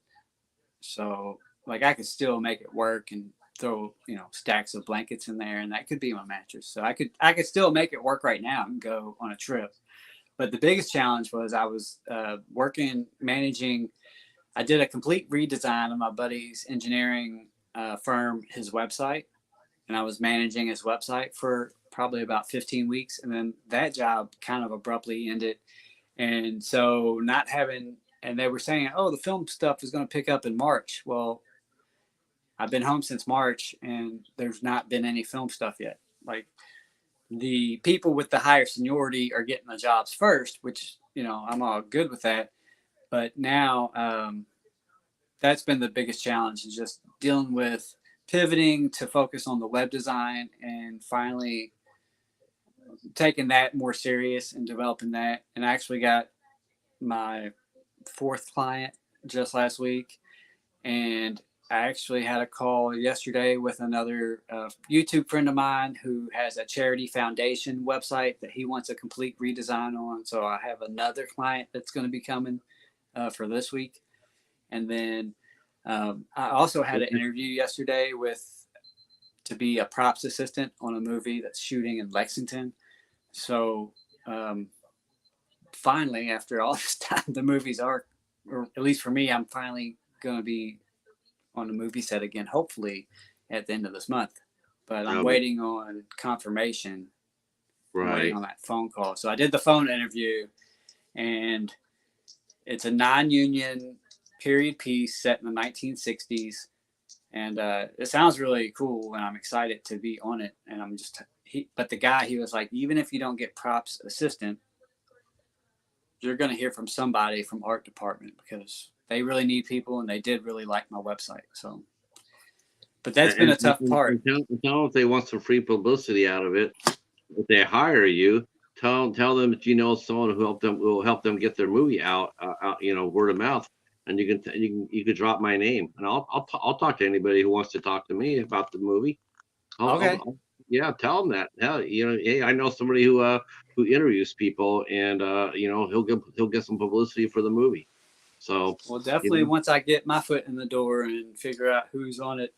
So I could still make it work and throw, stacks of blankets in there, and that could be my mattress. So I could still make it work right now and go on a trip. But the biggest challenge was I was managing. I did a complete redesign of my buddy's engineering firm, his website, and I was managing his website for probably about 15 weeks. And then that job kind of abruptly ended. And so and they were saying, oh, the film stuff is going to pick up in March. Well, I've been home since March and there's not been any film stuff yet. Like, the people with the higher seniority are getting the jobs first, which, I'm all good with that. But now that's been the biggest challenge, is just dealing with pivoting to focus on the web design and finally taking that more serious and developing that. And I actually got my fourth client just last week. And I actually had a call yesterday with another YouTube friend of mine who has a charity foundation website that he wants a complete redesign on. So I have another client that's going to be coming for this week. And then I also had an interview yesterday to be a props assistant on a movie that's shooting in Lexington. So finally, after all this time, the movies are, or at least for me, I'm finally going to be on a movie set again, hopefully at the end of this month. But I'm waiting on confirmation. Right. I'm waiting on that phone call. So I did the phone interview, and it's a non-union period piece set in the 1960s. And it sounds really cool, and I'm excited to be on it. And but the guy, he was like, even if you don't get props assistant, you're going to hear from somebody from art department, because they really need people, and they did really like my website. So, but that's been a tough part. Tell them if they want some free publicity out of it. If they hire you, tell them that you know someone who will help them get their movie out, word of mouth. And you can drop my name, and I'll talk to anybody who wants to talk to me about the movie. Okay. Tell them that. Hell, hey, I know somebody who interviews people, and he'll get some publicity for the movie. So, well, definitely once I get my foot in the door and figure out who's on it,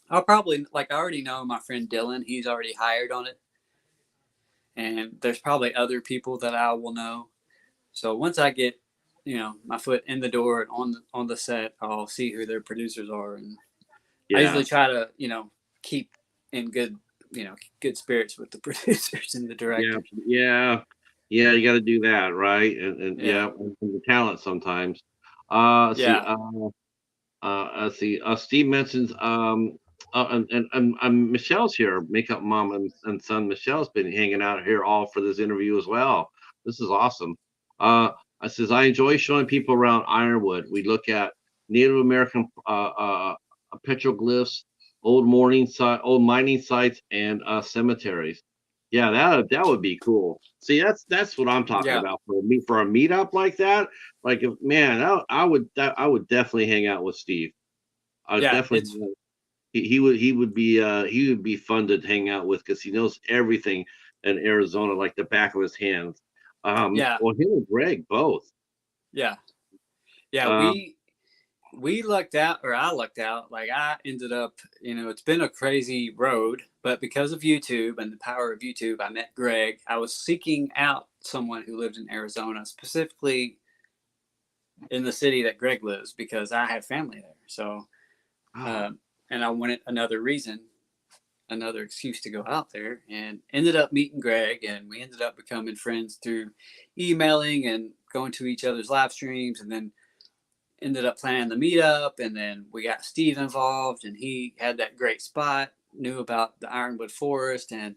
I'll probably, I already know my friend Dylan. He's already hired on it, and there's probably other people that I will know. So once I get my foot in the door and on the set, I'll see who their producers are, and I usually try to keep in good spirits with the producers and the directors. Yeah, you got to do that, right? And the talent sometimes. Let's see. Steve mentions and Michelle's here. Makeup mom and son Michelle's been hanging out here all for this interview as well. This is awesome. I says, I enjoy showing people around Ironwood. We look at Native American petroglyphs, old mining sites, and cemeteries. Yeah, that would be cool. See, that's what I'm talking about for a meetup like that. Like, I would definitely hang out with Steve. I would definitely. He would be fun to hang out with, because he knows everything in Arizona like the back of his hand. Well, him and Greg both. We lucked out, or I lucked out. Like, I ended up, it's been a crazy road, but because of YouTube and the power of YouTube, I met Greg. I was seeking out someone who lived in Arizona, specifically in the city that Greg lives, because I have family there. So, and I wanted another excuse to go out there, and ended up meeting Greg, and we ended up becoming friends through emailing and going to each other's live streams, and then ended up planning the meetup. And then we got Steve involved, and he had that great spot, knew about the Ironwood Forest. And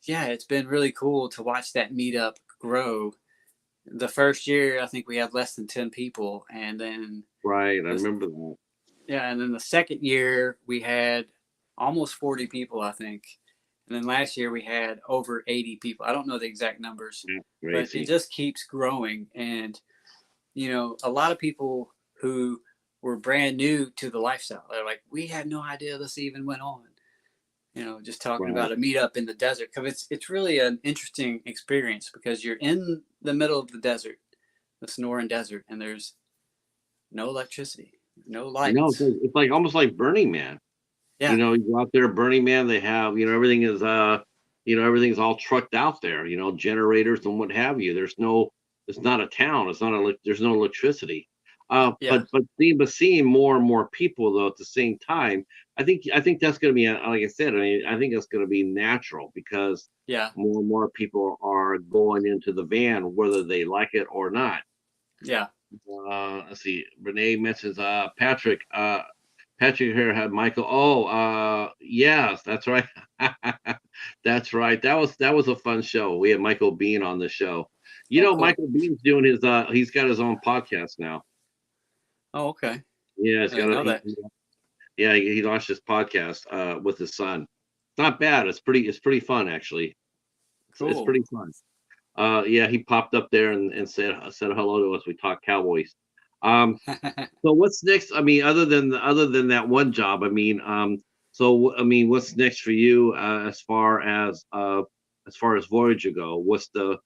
it's been really cool to watch that meetup grow. The first year, I think we had less than 10 people. And then I remember that. Yeah. And then the second year we had almost 40 people, I think. And then last year we had over 80 people. I don't know the exact numbers, but it just keeps growing. And, a lot of people who were brand new to the lifestyle, they're like, we had no idea this even went on. Just talking about a meetup in the desert, because it's really an interesting experience, because you're in the middle of the desert, the Sonoran Desert, and there's no electricity, no lights. No, it's like almost like Burning Man. Yeah. You go out there, Burning Man, they have, everything is, everything's all trucked out there, generators and what have you. It's not a town. There's no electricity. Yeah. But seeing more and more people though at the same time, I think that's going to be, like I said, I think that's going to be natural because Yeah. more and more people are going into the van, whether they like it or not. Yeah. Let's see. Renee mentions Patrick. Patrick here had Michael. Oh, yes, that's right. That's right. That was a fun show. We had Michael Bean on the show. Oh, cool. Michael Bean's doing he's got his own podcast now. Oh, okay. Yeah, I didn't know that. yeah, he launched his podcast with his son. It's not bad. It's pretty fun actually. It's Cool. pretty fun. Yeah, he popped up there and said hello to us. We talked Cowboys. Um, So what's next? I mean, other than that one job, I mean, what's next for you as far as Voyager go? What's the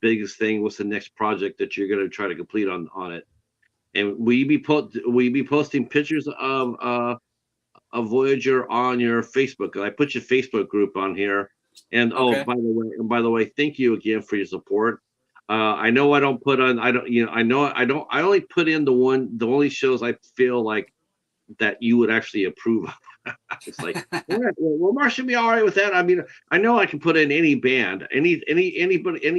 biggest thing? What's the next project that you're going to try to complete on it? And will you be posting pictures of Voyager on your Facebook? I put your Facebook group on here. And oh, Okay. by the way, thank you again for your support. I know I don't put on. I don't. I know I don't. I only put in the only shows I feel like that you would actually approve of. It's like, all right, well, Marsh should be all right with that. I mean, I know I can put in any band, any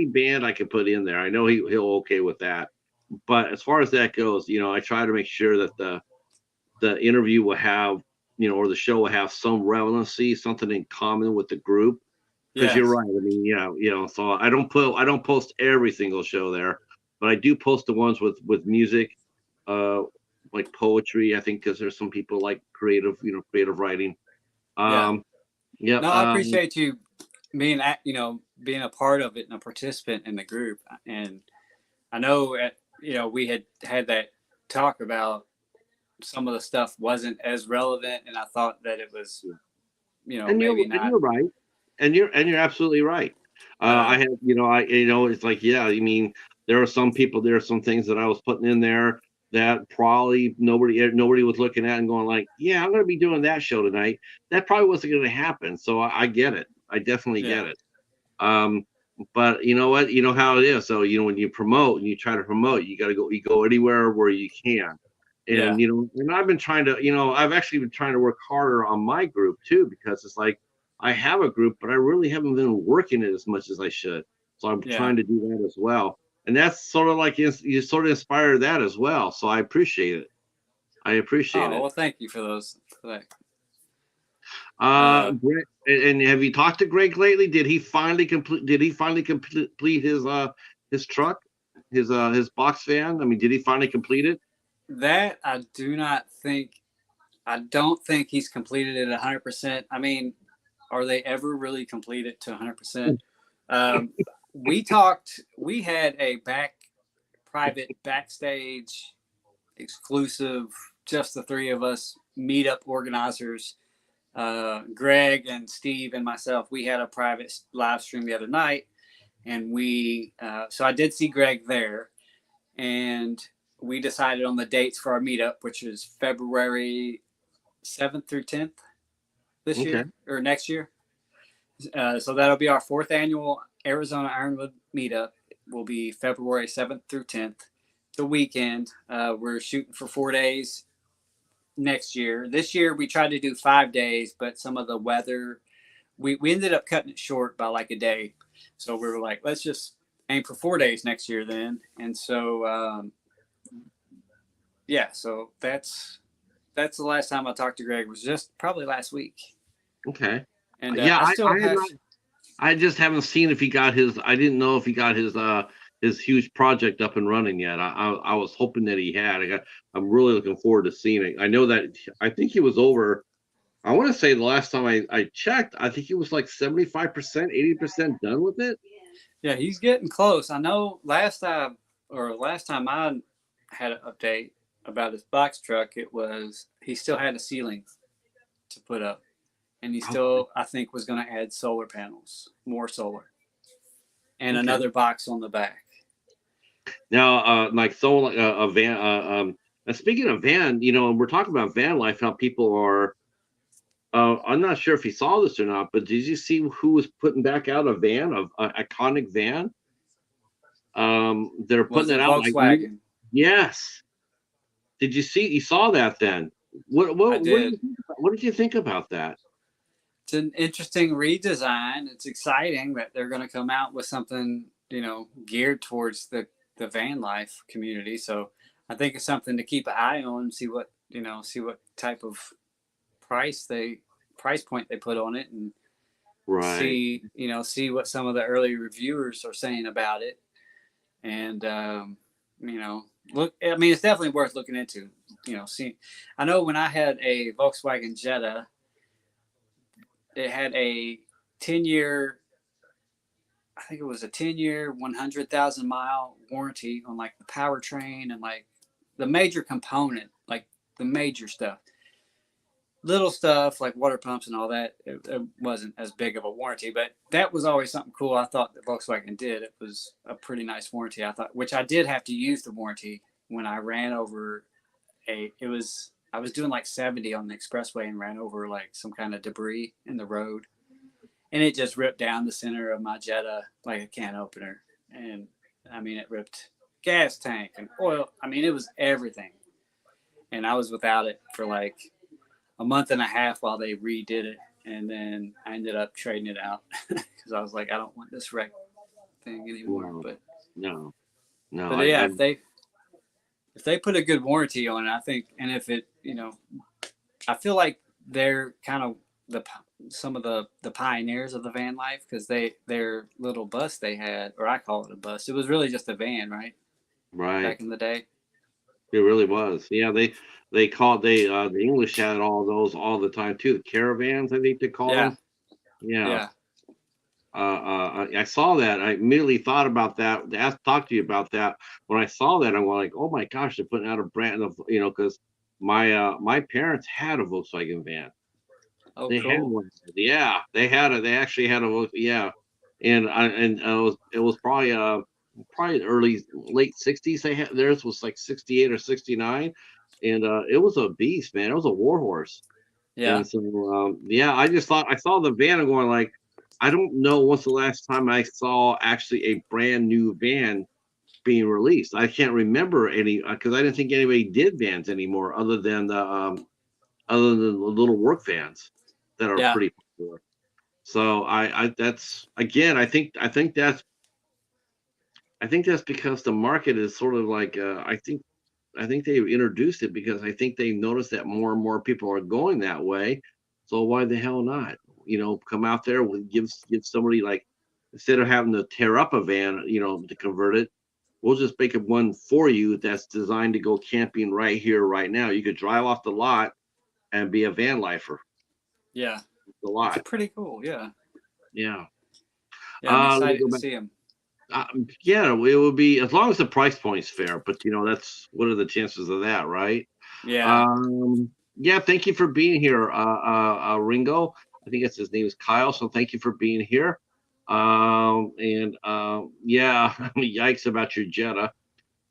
band I can put in there. I know he'll okay with that. But as far as that goes, I try to make sure that the interview will have, or the show will have some relevancy, something in common with the group. Because you're Yes. right. I mean, so I don't post every single show there, but I do post the ones with music, uh, like poetry. I think because there's some people like creative writing. Yeah. Um, yeah. No, I appreciate you being a part of it and a participant in the group. And I know, we had that talk about some of the stuff wasn't as relevant, and I thought that it was, And you're maybe and not. you're right, and you're absolutely right. I Uh, have, it's like, yeah. I mean, there are some things that I was putting in there that probably nobody was looking at and going like, yeah, I'm going to be doing that show tonight. That probably wasn't going to happen. So I get it. I definitely yeah. get it. Um, but you know what? You know how it is. So when you promote and you try to promote, you go anywhere where you can. Yeah. And I've actually been trying to work harder on my group too, because it's like I have a group, but I really haven't been working it as much as I should. So I'm Yeah. trying to do that as well. And that's sort of like you sort of inspired that as well. So I appreciate it. I appreciate Oh, it. well, thank you for that. Uh, Greg, and have you talked to Greg lately? Did he finally complete his truck, his box van? I mean, did he finally complete it? that I do not think. I don't think he's completed it 100%. I mean, are they ever really completed to 100%? Um, we talked. We had a private backstage exclusive, just the three of us meetup organizers. Greg and Steve and myself. We had a private live stream the other night, and so I did see Greg there, and we decided on the dates for our meetup, which is February 7th through 10th this Okay. year or next year. So that'll be our fourth annual Arizona Ironwood meetup. Will be February 7th through 10th. The weekend. We're shooting for 4 days next year. This year we tried to do 5 days, but some of the weather, we ended up cutting it short by like a day. So we were like, let's just aim for 4 days next year then. And so, yeah, so that's the last time I talked to Greg, was just probably last week. Okay. And Yeah, I I still had have, not. I just haven't seen if he got his. I didn't know if he got his huge project up and running yet. I was hoping that he had. I'm really looking forward to seeing it. I know that I think he was over. I want to say the last time I checked, I think he was like 75%, 80% done with it. yeah, he's getting close. I know last time I had an update about his box truck, it was he still had a ceiling to put up, and he Okay. still, I think, was going to add solar panels, more solar, and Okay. another box on the back. Now, like so, like a van. And speaking of van, and we're talking about van life, how people are. I'm not sure if you saw this or not, but did you see who was putting back out a van, of iconic van? They're Was putting it it out like new. Volkswagen? Yes. Did you see? You saw that then? I What did you did. think what did you think about that? It's an interesting redesign. It's exciting that they're going to come out with something, geared towards the van life community. So I think it's something to keep an eye on and see what type of price they price point they put on it, and Right. see what some of the early reviewers are saying about it. And you know look, I mean, it's definitely worth looking into. See, I know when I had a Volkswagen Jetta, it had a 10-year, I think it was a 10-year 100,000 mile warranty on like the powertrain and like the major component, like the major stuff. Little stuff like water pumps and all that, it wasn't as big of a warranty, but that was always something cool I thought that Volkswagen did. It was a pretty nice warranty, I thought, which I did have to use the warranty when I ran over I was doing like 70 on the expressway and ran over like some kind of debris in the road, and it just ripped down the center of my Jetta like a can opener. And I mean, it ripped gas tank and oil. I mean, it was everything. And I was without it for like a month and a half while they redid it, and then I ended up trading it out because I was like, I don't want this wreck thing anymore. Well, But no, no. yeah, I if they put a good warranty on it, I think, and if it, I feel like they're kind of the some of the pioneers of the van life, because their little bus they had, or I call it a bus. It was really just a van, right? right. Back in the day. It really was. Yeah, the English had all those all the time too. The caravans, I think they called Yeah, them. Yeah. yeah, I saw that. I immediately thought about that. Asked, talk to you about that. When I saw that, I'm like, oh my gosh, they're putting out a brand of, because my parents had a Volkswagen van. oh, They had cool. one. Yeah, they had it. They actually had a yeah, it was probably early late '60s. They had theirs was like '68 or '69, and it was a beast, man. It was a war horse. Yeah, And so, yeah, I just thought I saw the van and going like, I don't know what's the last time I saw actually a brand new van being released. I can't remember any because I didn't think anybody did vans anymore, other than the little work vans that are yeah, pretty popular. So that's again, I think that's because the market is sort of like I think they introduced it because I think they noticed that more and more people are going that way. So why the hell not? Come out there with give somebody like instead of having to tear up a van, to convert it, we'll just make it one for you that's designed to go camping right here, right now. You could drive off the lot and be a van lifer. yeah. The It's lot. pretty cool. Yeah, Yeah. yeah. I'm Let me excited go to back. see them. Yeah, it would be as long as the price point's fair. But that's what are the chances of that, right? Yeah, Yeah, thank you for being here, Ringo. I think his name is Kyle. So thank you for being here. And yeah, yikes about your Jetta.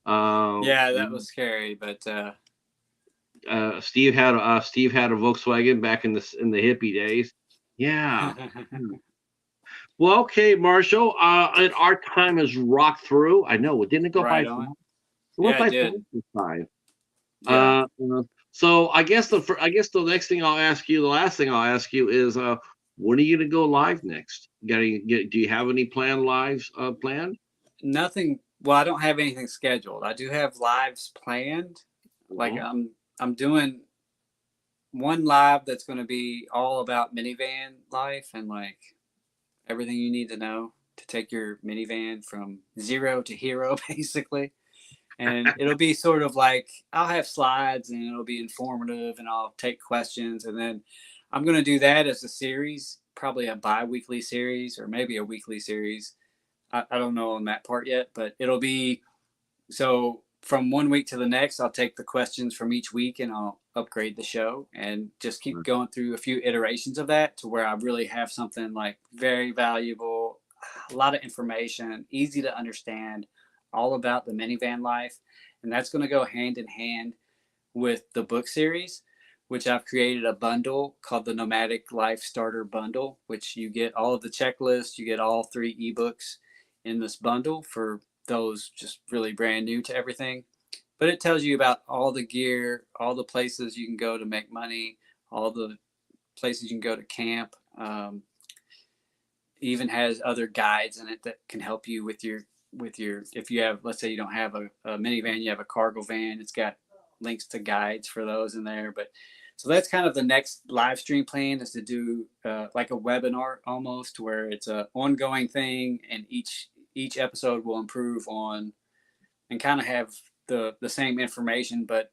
yeah. That was scary, but Steve had a Volkswagen back in the hippie days. Yeah. Hmm. Well, okay, Marshall. And our time has rocked through. I know it didn't go by right fast. on. It went Yeah, it by fast did. this time. Yeah. So I guess the next thing I'll ask you, the last thing I'll ask you is, when are you gonna go live next? Do you have any planned lives planned? Nothing. Well, I don't have anything scheduled. I do have lives planned. Like Mhm. I'm doing one live that's going to be all about minivan life and like everything you need to know to take your minivan from zero to hero, basically. And it'll be sort of like I'll have slides and it'll be informative and I'll take questions, and then I'm going to do that as a series, probably a bi-weekly series or maybe a weekly series. I don't know on that part yet, but it'll be so from one week to the next. I'll take the questions from each week and I'll upgrade the show and just keep going through a few iterations of that to where I really have something like very valuable, a lot of information, easy to understand, all about the minivan life. And that's going to go hand in hand with the book series. which I've created a bundle called the Nomadic Life Starter Bundle, which you get all of the checklists, you get all 3 ebooks in this bundle for those just really brand new to everything. But it tells you about all the gear, all the places you can go to make money, all the places you can go to camp. Even has other guides in it that can help you with your if you have, let's say you don't have a minivan, you have a cargo van, it's got links to guides for those in there. But so that's kind of the next live stream plan, is to do like a webinar almost, where it's a ongoing thing, and each episode will improve on and kind of have the same information, but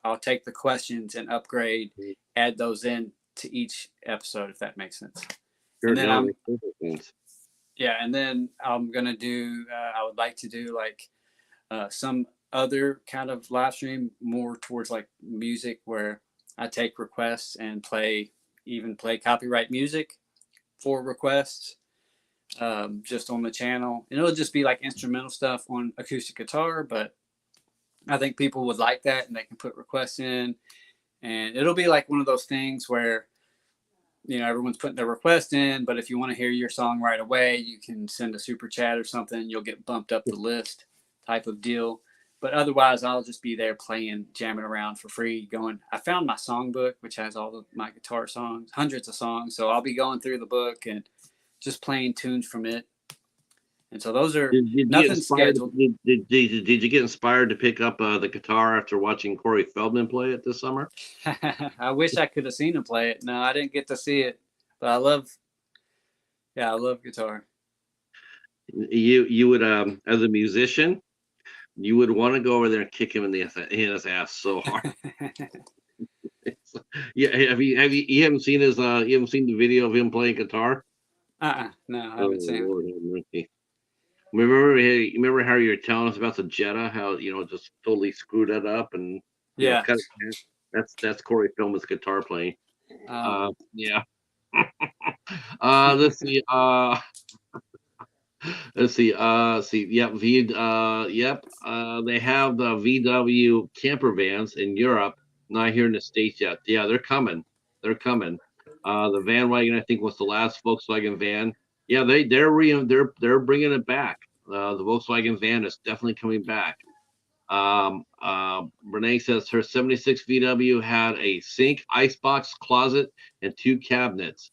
I'll take the questions and upgrade, add those in to each episode, if that makes sense. Sure, And then no, yeah, and then I'm gonna do. I would like to do like some other kind of live stream more towards like music, where I take requests and play copyright music for requests, just on the channel, and it'll just be like instrumental stuff on acoustic guitar. But I think people would like that, and they can put requests in, and it'll be like one of those things where everyone's putting their request in, but if you want to hear your song right away, you can send a super chat or something. You'll get bumped up the list, type of deal. But otherwise, I'll just be there playing, jamming around for free, going. I found my songbook, which has all of my guitar songs, hundreds of songs. So I'll be going through the book and just playing tunes from it. And so those are nothing scheduled. Did you get inspired to pick up the guitar after watching Corey Feldman play it this summer? I wish I could have seen him play it. No, I didn't get to see it, but I love guitar. You would as a musician, you would want to go over there and kick him in his ass so hard. Yeah, you haven't seen the video of him playing guitar? No, I haven't seen Lord have mercy. Remember how you were telling us about the Jetta? How just totally screwed it up, and cut it. That's Corey Feldman's guitar playing. Yeah. Let's see. Let's see. Yep. Yep. They have the VW camper vans in Europe, not here in the States yet. Yeah, they're coming. They're coming. The van wagon, I think, was the last Volkswagen van. Yeah, they're bringing it back. The Volkswagen van is definitely coming back. Renee says her 76 VW had a sink, icebox, closet, and 2 cabinets.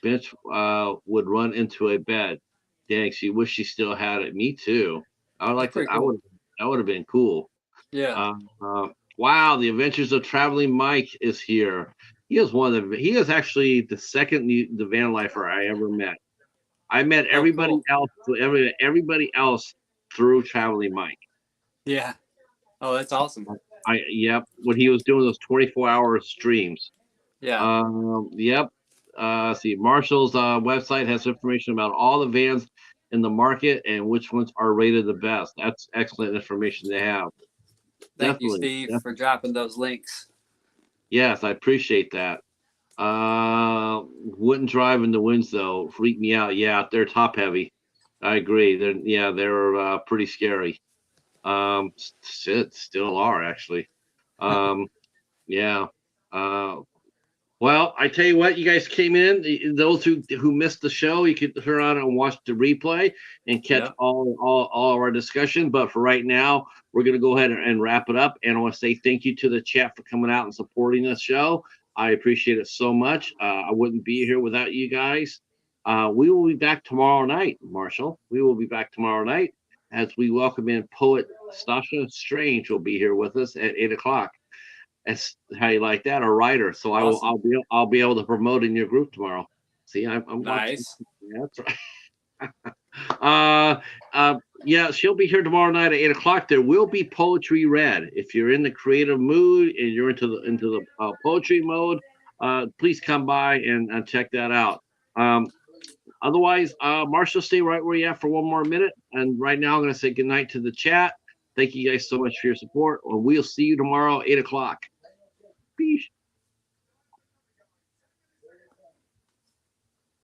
Bench would run into a bed. Dang, she wished she still had it. Me too. I would like to. Cool. That would have been cool. Yeah. Wow, the Adventures of Traveling Mike is here. He is actually the second the van lifer I ever met. I met everybody else. Everybody else through Traveling Mike. Yeah. Oh, that's awesome. Yep. When he was doing those 24-hour streams. Yeah. Yep. See, Marshall's website has information about all the vans in the market and which ones are rated the best. That's excellent information to have. Thank you, Steve, for dropping those links. Yes, I appreciate that. Wouldn't drive in the winds though. Freak me out. Yeah, they're top heavy. I agree. They're pretty scary. Still are actually. Yeah. Well, I tell you what, you guys came in. Those who missed the show, you could turn on and watch the replay and catch all of our discussion. But for right now, we're going to go ahead and wrap it up. And I want to say thank you to the chat for coming out and supporting the show. I appreciate it so much. I wouldn't be here without you guys. We will be back tomorrow night, Marshall. We will be back tomorrow night as we welcome in poet Stasha Strange will be here with us at 8:00. That's how you like that, a writer. So awesome. I'll be able to promote in your group tomorrow. See, I'm nice. Yeah, that's right. Yeah, she'll be here tomorrow night at 8:00. There will be poetry read. If you're in the creative mood and you're into the poetry mode, please come by and check that out. Otherwise, Marshall, stay right where you're at for one more minute. And right now, I'm going to say goodnight to the chat. Thank you guys so much for your support. We'll see you tomorrow, 8:00. Peace.